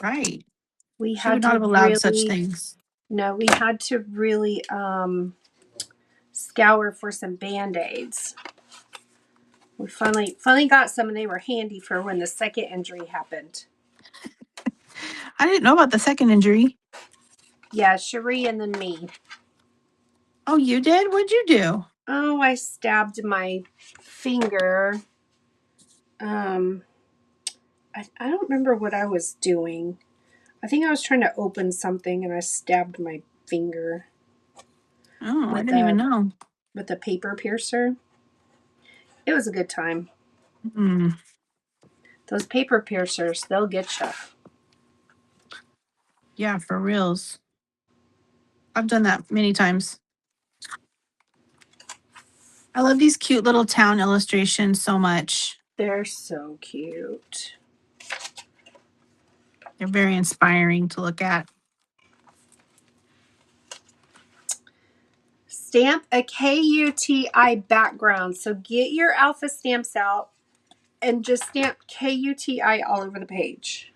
Right.
we
She would
had
not
to
have allowed such
really
things.
no, we had to really scour for some band-aids. We finally got some and they were handy for when the second injury happened.
I didn't know about the second injury.
Yeah, Cherie and then me.
Oh, you did? What'd you do?
Oh, I stabbed my finger. Um, I don't remember what I was doing. I think I was trying to open something and I stabbed my finger
Oh, I
with
didn't even
a
know.
paper piercer. It was a good time.
Mm,
Those paper piercers, they'll get you.
yeah, for reals. I've done that many times. I love these cute little town illustrations so much.
They're so cute.
They're very inspiring to look at.
Stamp a KUTI background. So get your alpha stamps out and just stamp KUTI all over the page.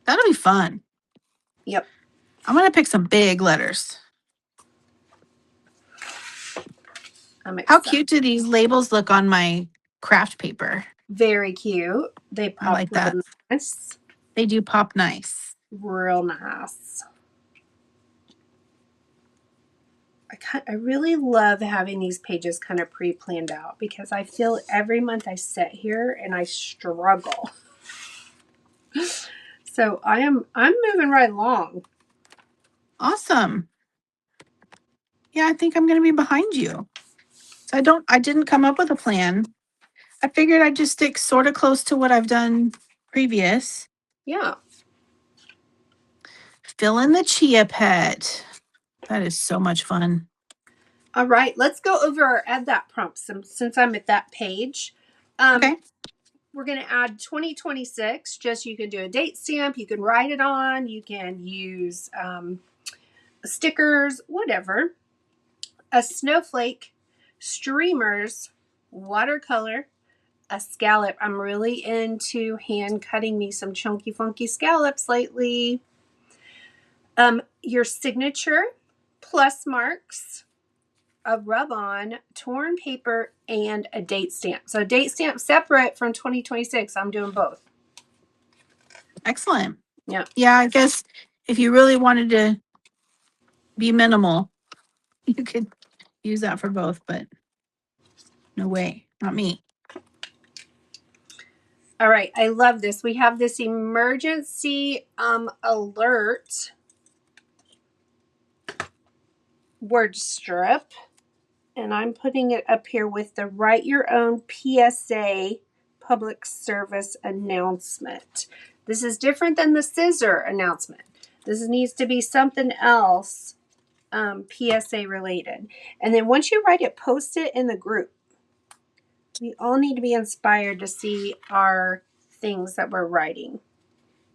That'll be fun.
Yep.
I'm going to pick some big letters.
I'm
How
excited.
cute do these labels look on my craft paper?
Very cute. They
I
pop
like
real
that.
nice.
They do pop nice.
Real nice. I really love having these pages kind of pre-planned out because I feel every month I sit here and I struggle. So I'm moving right along.
Awesome. Yeah, I think I'm going to be behind you. So I didn't come up with a plan. I figured I'd just stick sort of close to what I've done previous.
Yeah.
Fill in the chia pet. That is so much fun.
All right. Let's go over our add that prompt since I'm at that page.
Okay.
We're going to add 2026. Just you can do a date stamp. You can write it on. You can use stickers, whatever. A snowflake, streamers, watercolor, a scallop. I'm really into hand cutting me some chunky funky scallops lately. Your signature, plus marks, a rub on, torn paper, and a date stamp. So a date stamp separate from 2026. I'm doing both.
Excellent.
Yeah.
Yeah, I guess if you really wanted to be minimal, you could use that for both, but no way. Not me.
All right. I love this. We have this emergency alert word strip. And I'm putting it up here with the write your own PSA public service announcement. This is different than the scissor announcement. This needs to be something else PSA related. And then once you write it, post it in the group. We all need to be inspired to see our things that we're writing.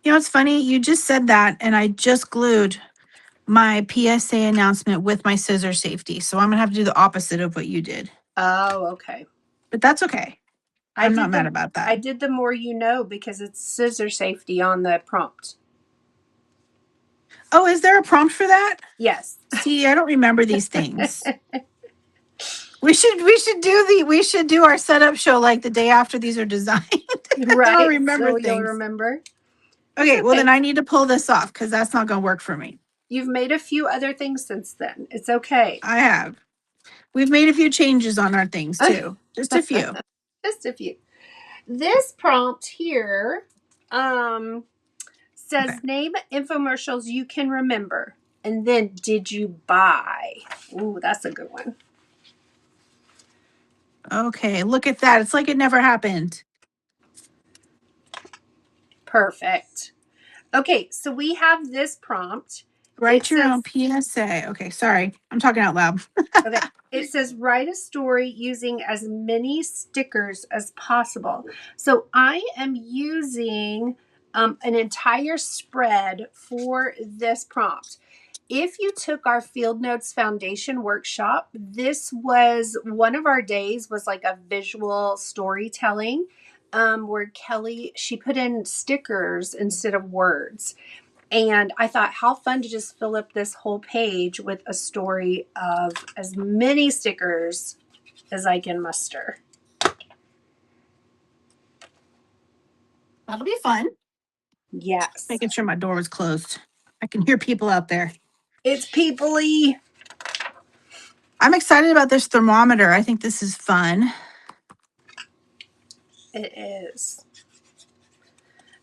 You know, it's funny. You just said that, and I just glued my PSA announcement with my scissor safety. So I'm going to have to do the opposite of what you did.
Oh, okay.
But that's okay. I'm not mad about
I
that.
did the more you know because it's scissor safety on the prompt.
Oh, is there a prompt for that?
Yes.
See, I don't remember these things. We should do our setup show like the day after these are designed. I don't
Right.
remember
So you'll
things.
remember.
Okay, well then I need to pull this off because that's not going to work for me.
You've made a few other things since then. It's okay.
I have. We've made a few changes on our things too. Just a few.
Just a few. This prompt here says
Okay.
name infomercials you can remember. And then did you buy? Ooh, that's a good one.
Okay, look at that. It's like it never happened.
Perfect. Okay, so we have this prompt.
Write
It
your
says,
own PSA. Okay, sorry. I'm talking out loud.
okay, it says write a story using as many stickers as possible. So I am using an entire spread for this prompt. If you took our Field Notes Foundation workshop, this was one of our days was like a visual storytelling where Kelly, she put in stickers instead of words. And I thought, how fun to just fill up this whole page with a story of as many stickers as I can muster.
That'll be fun.
Yes.
Making sure my door was closed. I can hear people out there.
It's people-y.
I'm excited about this thermometer. I think this is fun.
It is.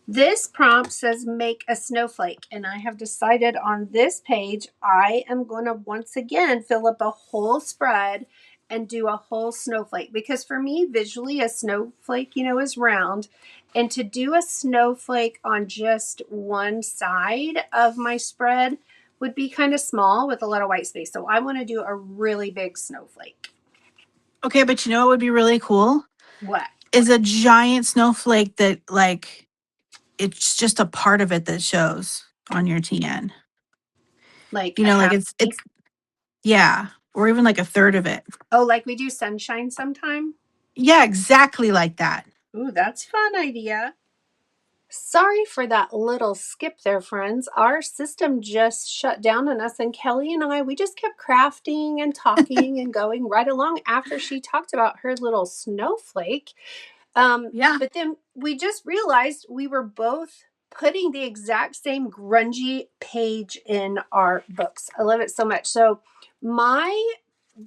This prompt says make a snowflake, and I have decided on this page I am going to once again fill up a whole spread and do a whole snowflake because for me visually a snowflake is round, and to do a snowflake on just one side of my spread would be kind of small with a lot of white space. So I want to do a really big snowflake.
Okay, but you know what would be really cool?
What?
Is a giant snowflake that like it's just a part of it that shows on your TN.
Like
Like it's yeah, or even like a third of it.
oh, like we do sunshine sometime?
Yeah, exactly like that.
Ooh, that's a fun idea. Sorry for that little skip there, friends. Our system just shut down on us, and Kelly and I, we just kept crafting and talking and going right along after she talked about her little snowflake.
Yeah.
But then we just realized we were both putting the exact same grungy page in our books. I love it so much. So my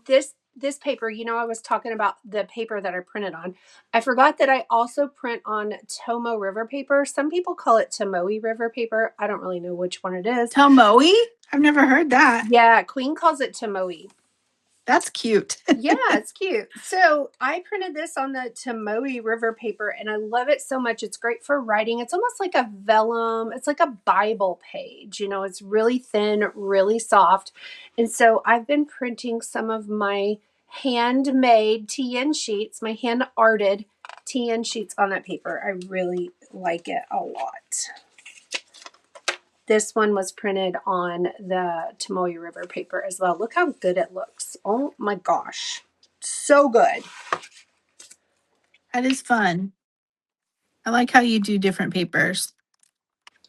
this paper, I was talking about the paper that I printed on. I forgot that I also print on Tomo River paper. Some people call it Tomoe River paper. I don't really know which one it is.
Tomoe? I've never heard that.
Yeah, Queen calls it Tomoe.
That's cute.
Yeah, it's cute. So I printed this on the Tomoe River paper and I love it so much. It's great for writing. It's almost like a vellum. It's like a Bible page. It's really thin, really soft. And so I've been printing some of my handmade TN sheets, my hand arted TN sheets on that paper. I really like it a lot. This one was printed on the Tomoe River paper as well. Look how good it looks. Oh my gosh. So good.
That is fun. I like how you do different papers.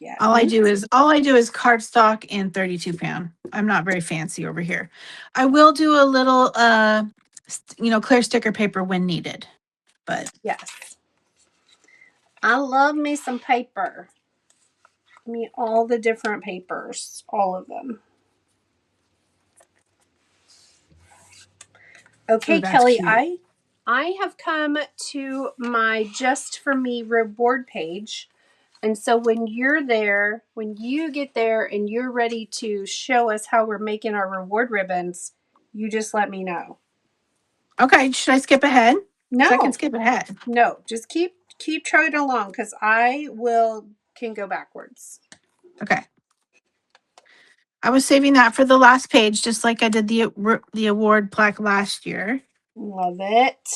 Yeah.
All I do is cardstock and 32 pound. I'm not very fancy over here. I will do a little clear sticker paper when needed. But
Yes. I love me some paper. Me all the different papers. All of them.
ooh,
Okay,
that's
Kelly,
cute.
I have come to my Just For Me reward page. And so when you're there, when you get there and you're ready to show us how we're making our reward ribbons, you just let me know.
Okay, should I skip ahead? Because I can
No,
skip ahead.
no, just keep trugging along because I will can go backwards.
Okay. I was saving that for the last page, just like I did the award plaque last year.
Love it.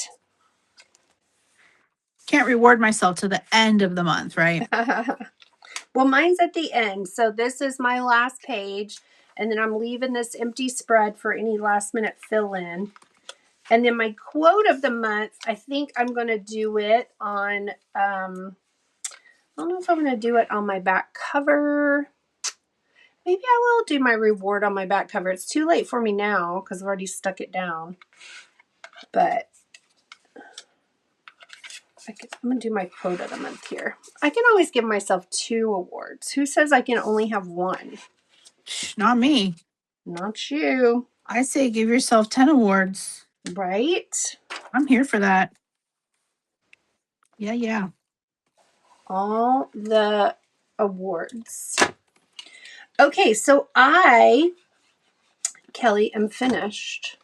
Can't reward myself to the end of the month, right?
Well, mine's at the end. So this is my last page. And then I'm leaving this empty spread for any last minute fill in. And then my quote of the month, I think I'm going to do it on, I don't know if I'm going to do it on my back cover. Maybe I will do my reward on my back cover. It's too late for me now because I've already stuck it down. But I'm going to do my quote of the month here. I can always give myself 2 awards. Who says I can only have 1?
Shh, not me.
Not you.
I say give yourself 10 awards.
Right?
I'm here for that. Yeah, yeah.
All the awards. Okay, so Kelly, am finished.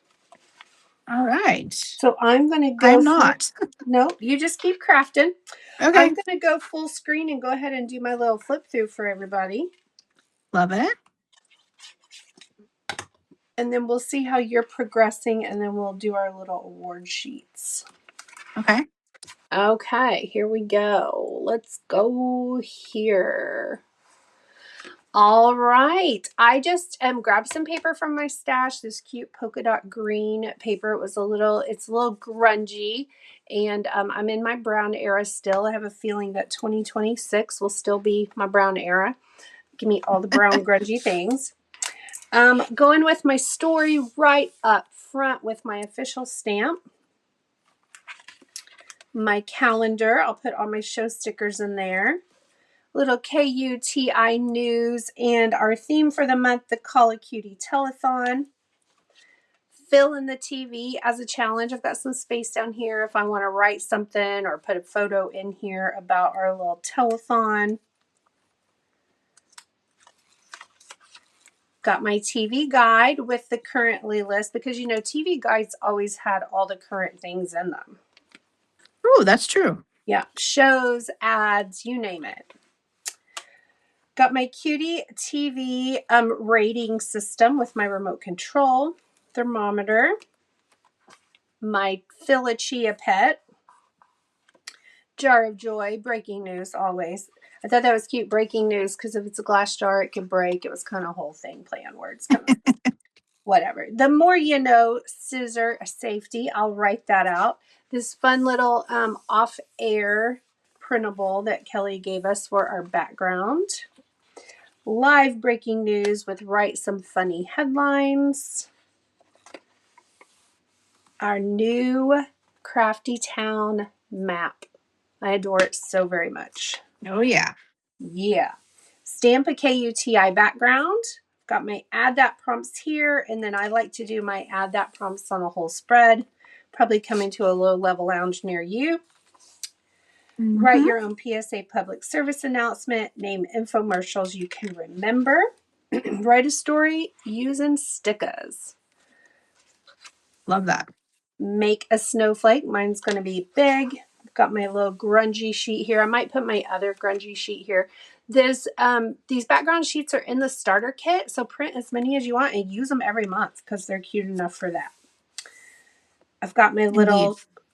All right.
So I'm going to go
I'm not.
No, you just keep crafting.
Okay.
I'm going to go full screen and go ahead and do my little flip through for everybody.
Love it.
And then we'll see how you're progressing and then we'll do our little award sheets.
Okay.
Okay, here we go. Let's go here. All right. I just grabbed some paper from my stash, this cute polka dot green paper. It's a little grungy, and I'm in my brown era still. I have a feeling that 2026 will still be my brown era. Give me all the brown grungy things. Going with my story right up front with my official stamp. My calendar, I'll put all my show stickers in there. Little KUTI news and our theme for the month, the Call a Cutie Telethon. Fill in the TV as a challenge. I've got some space down here if I want to write something or put a photo in here about our little telethon. Got my TV guide with the currently list because TV guides always had all the current things in them.
Ooh, that's true.
Yeah, shows, ads, you name it. Got my Cutie TV rating system with my remote control, thermometer, my Philachia pet, jar of joy, breaking news always. I thought that was cute, breaking news, because if it's a glass jar, it could break. It was kind of a whole thing, play on words, kind of whatever. The more you know, scissor safety. I'll write that out. This fun little off-air printable that Kelly gave us for our background. Live breaking news with Write Some Funny Headlines. Our new Crafty Town map. I adore it so very much.
Oh, yeah.
Yeah. Stamp a KUTI background. Got my add that prompts here, and then I like to do my add that prompts on a whole spread. Probably coming to a low level lounge near you. Write your own PSA public service announcement. Name infomercials you can remember. Write a story using stickers.
Love that.
Make a snowflake. Mine's going to be big. I've got my little grungy sheet here. I might put my other grungy sheet here. These background sheets are in the starter kit, so print as many as you want and use them every month because they're cute enough for that. I've got my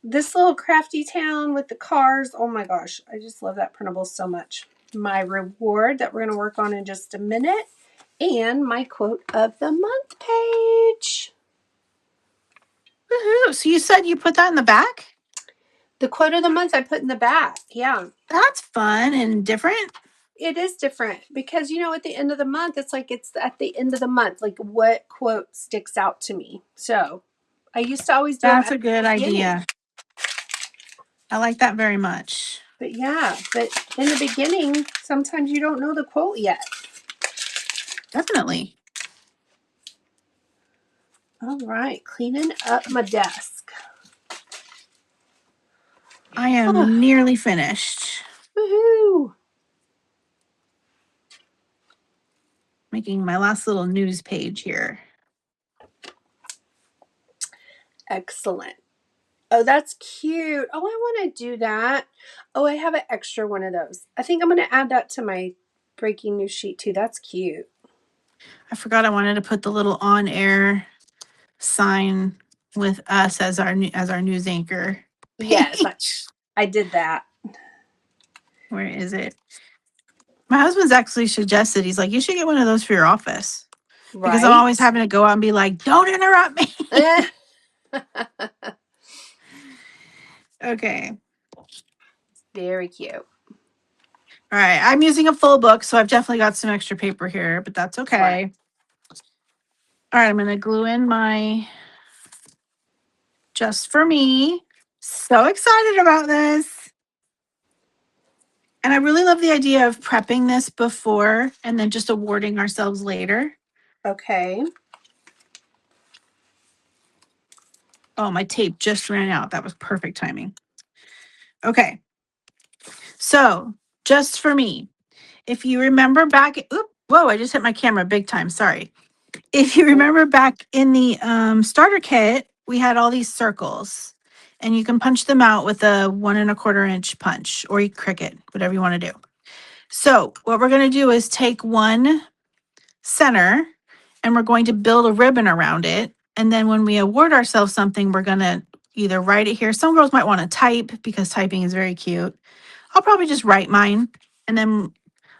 this little crafty town with the cars. Oh my gosh, I just love that printable so much. My reward that we're going to work on in just a minute, and my quote of the month page.
Woohoo. So you said you put that in the back?
The quote of the month I put in the back. Yeah.
That's fun and different.
It is different because, at the end of the month, it's like it's at the end of the month. Like, what quote sticks out to me? So I used to always do them
That's
at
a good
the beginning.
idea. I like that very much.
But yeah, but in the beginning, sometimes you don't know the quote yet.
Definitely.
All right, cleaning up my desk.
I am nearly finished.
Woohoo!
Making my last little news page here.
Excellent. Oh, that's cute. Oh, I want to do that. Oh, I have an extra one of those. I think I'm going to add that to my breaking news sheet too. That's cute.
I forgot I wanted to put the little on-air sign with us as our news anchor page.
Yes, I did that.
Where is it? My husband's actually suggested, he's like, you should get one of those for your office.
Right.
Because I'm always having to go out and be like, don't interrupt me. Okay.
Very cute.
All right. I'm using a full book, so I've definitely got some extra paper here, but that's okay.
Right.
All right. I'm going to glue in my Just for Me. So excited about this. And I really love the idea of prepping this before and then just awarding ourselves later.
Okay.
Oh, my tape just ran out. That was perfect timing. Okay. So, Just for Me. If you remember back, whoa, I just hit my camera big time. Sorry. If you remember back in the starter kit, we had all these circles and you can punch them out with a 1¼ inch punch or you Cricut, whatever you want to do. So what we're going to do is take one center and we're going to build a ribbon around it. And then when we award ourselves something, we're going to either write it here. Some girls might want to type because typing is very cute. I'll probably just write mine. And then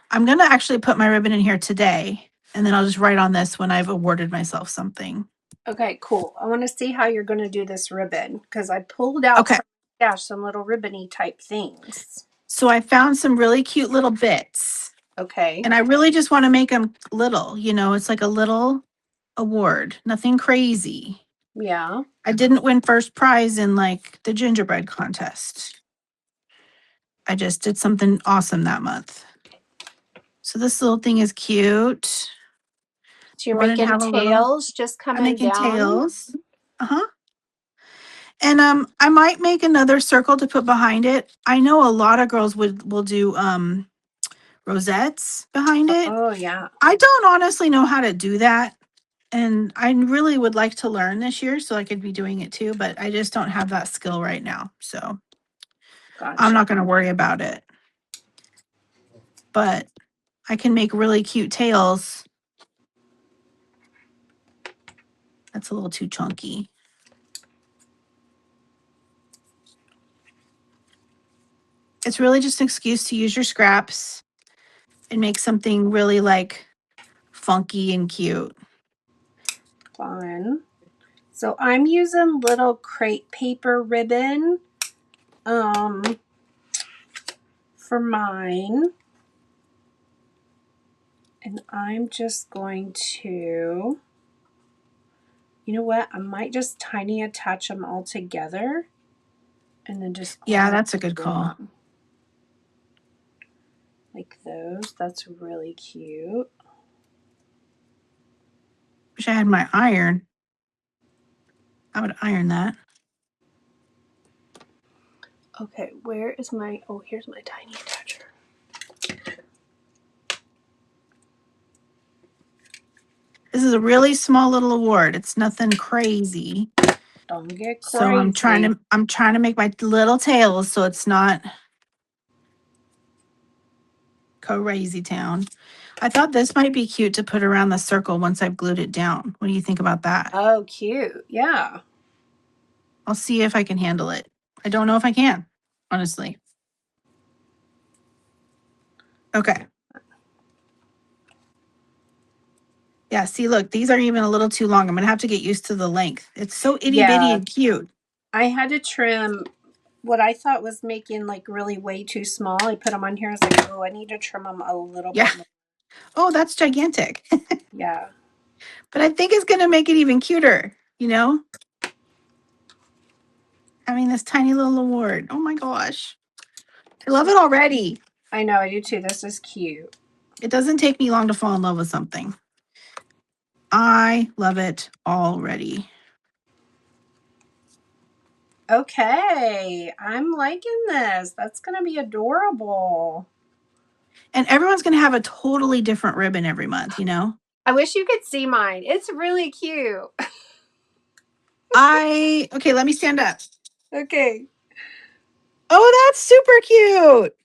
I'm going to actually put my ribbon in here today. And then I'll just write on this when I've awarded myself something.
Okay, cool. I want to see how you're going to do this ribbon because I pulled out from my stash some little ribbony type things.
So I found some really cute little bits.
Okay.
And I really just want to make them little, it's like a little award, nothing crazy.
Yeah.
I didn't win first prize in like the gingerbread contest. I just did something awesome that month. So this little thing is cute.
So you're making tails just coming down?
I'm making tails. Uh-huh. And I might make another circle to put behind it. I know a lot of girls will do rosettes behind it.
Oh, yeah.
I don't honestly know how to do that. And I really would like to learn this year so I could be doing it too, but I just don't have that skill right now. So gotcha. I'm not going to worry about it. But I can make really cute tails. That's a little too chunky. It's really just an excuse to use your scraps and make something really like funky and cute.
Fun. So I'm using little crepe paper ribbon. for mine. And I'm just going to, you know what? I might just tiny attach them all together and then just
Yeah,
glue
that's a good call.
them like those. That's really cute.
Wish I had my iron. I would iron that.
Okay, where is my, oh, here's my tiny attacher.
This is a really small little award. It's nothing crazy.
Don't get
So
crazy.
I'm trying to make my little tails so it's not crazy town. I thought this might be cute to put around the circle once I've glued it down. What do you think about that?
Oh, cute. Yeah.
I'll see if I can handle it. I don't know if I can, honestly. Okay. Yeah, see, look, these are even a little too long. I'm going to have to get used to the length. It's so itty bitty
Yeah.
and cute.
I had to trim what I thought was making like really way too small. I put them on here. I was like, oh, I need to trim them a little
Yeah.
bit more.
Oh, that's gigantic.
Yeah.
But I think it's going to make it even cuter, you know? Having this tiny little award. Oh my gosh. I love it already.
I know, I do too. This is cute.
It doesn't take me long to fall in love with something. I love it already.
Okay. I'm liking this. That's going to be adorable.
And everyone's going to have a totally different ribbon every month, you know?
I wish you could see mine. It's really cute.
Okay, let me stand up.
Okay.
Oh, that's super cute.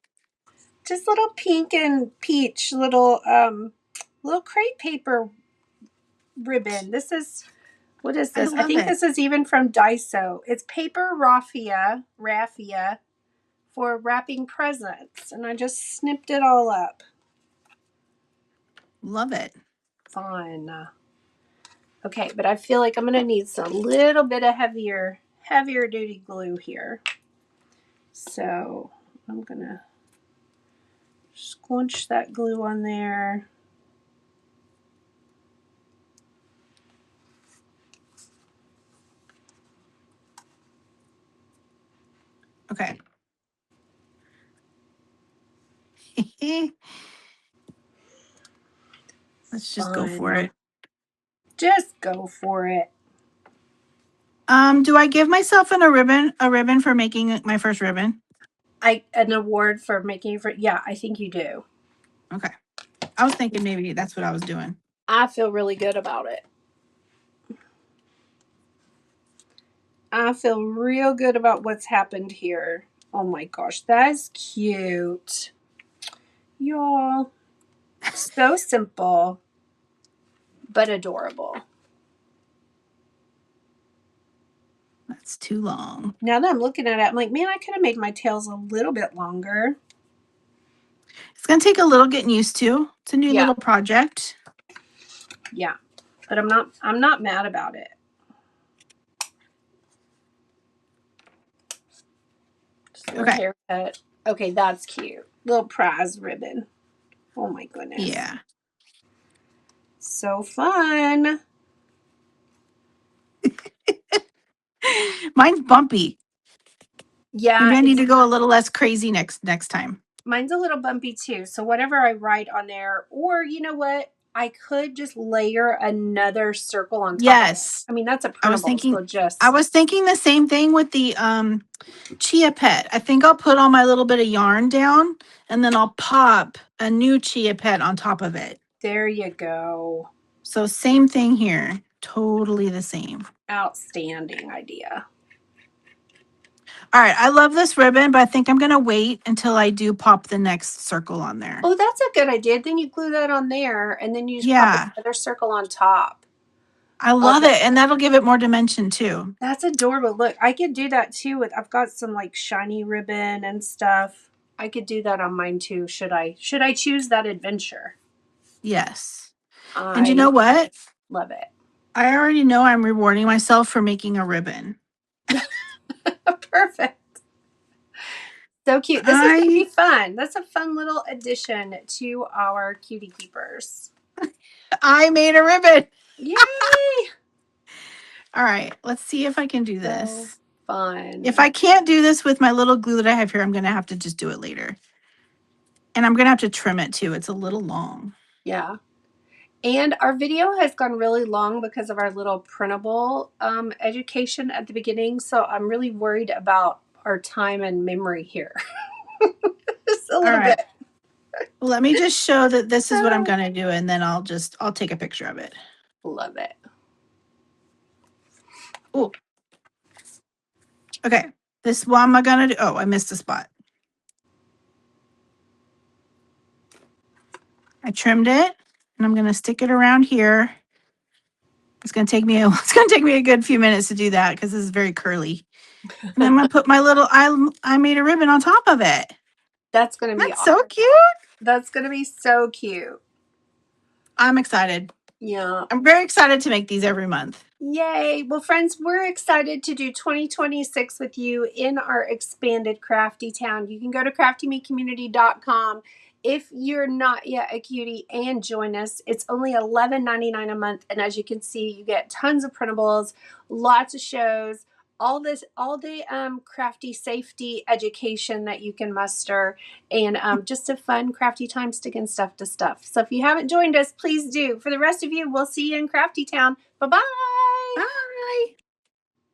Just little pink and peach little crepe paper ribbon. This is, what is
I
this? I
love
think
it.
this is even from Daiso. It's paper raffia for wrapping presents. And I just snipped it all up.
Love it.
Fun. Okay, but I feel like I'm going to need some little bit of heavier duty glue here. So I'm going to squinch that glue on there.
Okay. Let's just go for it.
Just go for it.
Do I give myself a ribbon for making my first ribbon?
An award for making for, yeah, I think you do.
Okay. I was thinking maybe that's what I was doing.
I feel really good about it. I feel real good about what's happened here. Oh my gosh, that is cute. Y'all, so simple, but adorable.
That's too long.
Now that I'm looking at it, I'm like, man, I could have made my tails a little bit longer.
It's going to take a little getting used to. It's a new
Yeah.
little project.
Yeah, but I'm not mad about it. Just a little
Okay.
haircut. Okay, that's cute. Little prize ribbon. Oh my goodness.
Yeah.
So fun.
Mine's bumpy.
Yeah,
Maybe I need to go a little less crazy next time.
mine's a little bumpy too. So whatever I write on there, or you know what? I could just layer another circle on top
Yes.
of it. I mean, that's a
I was
printable,
thinking
so just
I was thinking the same thing with the chia pet. I think I'll put all my little bit of yarn down and then I'll pop a new chia pet on top of it.
there you go.
So same thing here. Totally the same.
Outstanding idea.
All right, I love this ribbon, but I think I'm going to wait until I do pop the next circle on there.
Oh, that's a good idea. Then you glue that on there and then you just
Yeah.
pop another circle on top.
I love it. And that'll give it more dimension too.
That's adorable. Look, I could do that too with, I've got some like shiny ribbon and stuff. I could do that on mine too. Should I choose that adventure?
Yes. And you know what?
Love it.
I already know I'm rewarding myself for making a ribbon.
Perfect. So cute. This is going to be fun. That's a fun little addition to our cutie keepers.
I made a ribbon.
Yay!
All right, let's see if I can do this.
So fun.
If I can't do this with my little glue that I have here, I'm going to have to just do it later. And I'm going to have to trim it too. It's a little long.
Yeah. And our video has gone really long because of our little printable education at the beginning. So I'm really worried about our time and memory here. Just a little bit.
Well, let me just show that this is what I'm going to do. And then I'll take a picture of it.
Love it.
Oh, okay. This what am I going to do? Oh, I missed a spot. I trimmed it and I'm going to stick it around here. It's going to take me a good few minutes to do that because this is very curly. And then I'm going to put my little, I made a ribbon on top of it.
That's going to be
That's so cute.
That's going to be so cute.
I'm excited.
Yeah.
I'm very excited to make these every month.
Yay. Well, friends, we're excited to do 2026 with you in our expanded Crafty Town. You can go to craftymeCommunity.com if you're not yet a cutie and join us. It's only $11.99 a month. And as you can see, you get tons of printables, lots of shows, all the crafty safety education that you can muster, and just a fun crafty time sticking stuff to stuff. So if you haven't joined us, please do. For the rest of you, we'll see you in Crafty Town. Bye-bye.
Bye.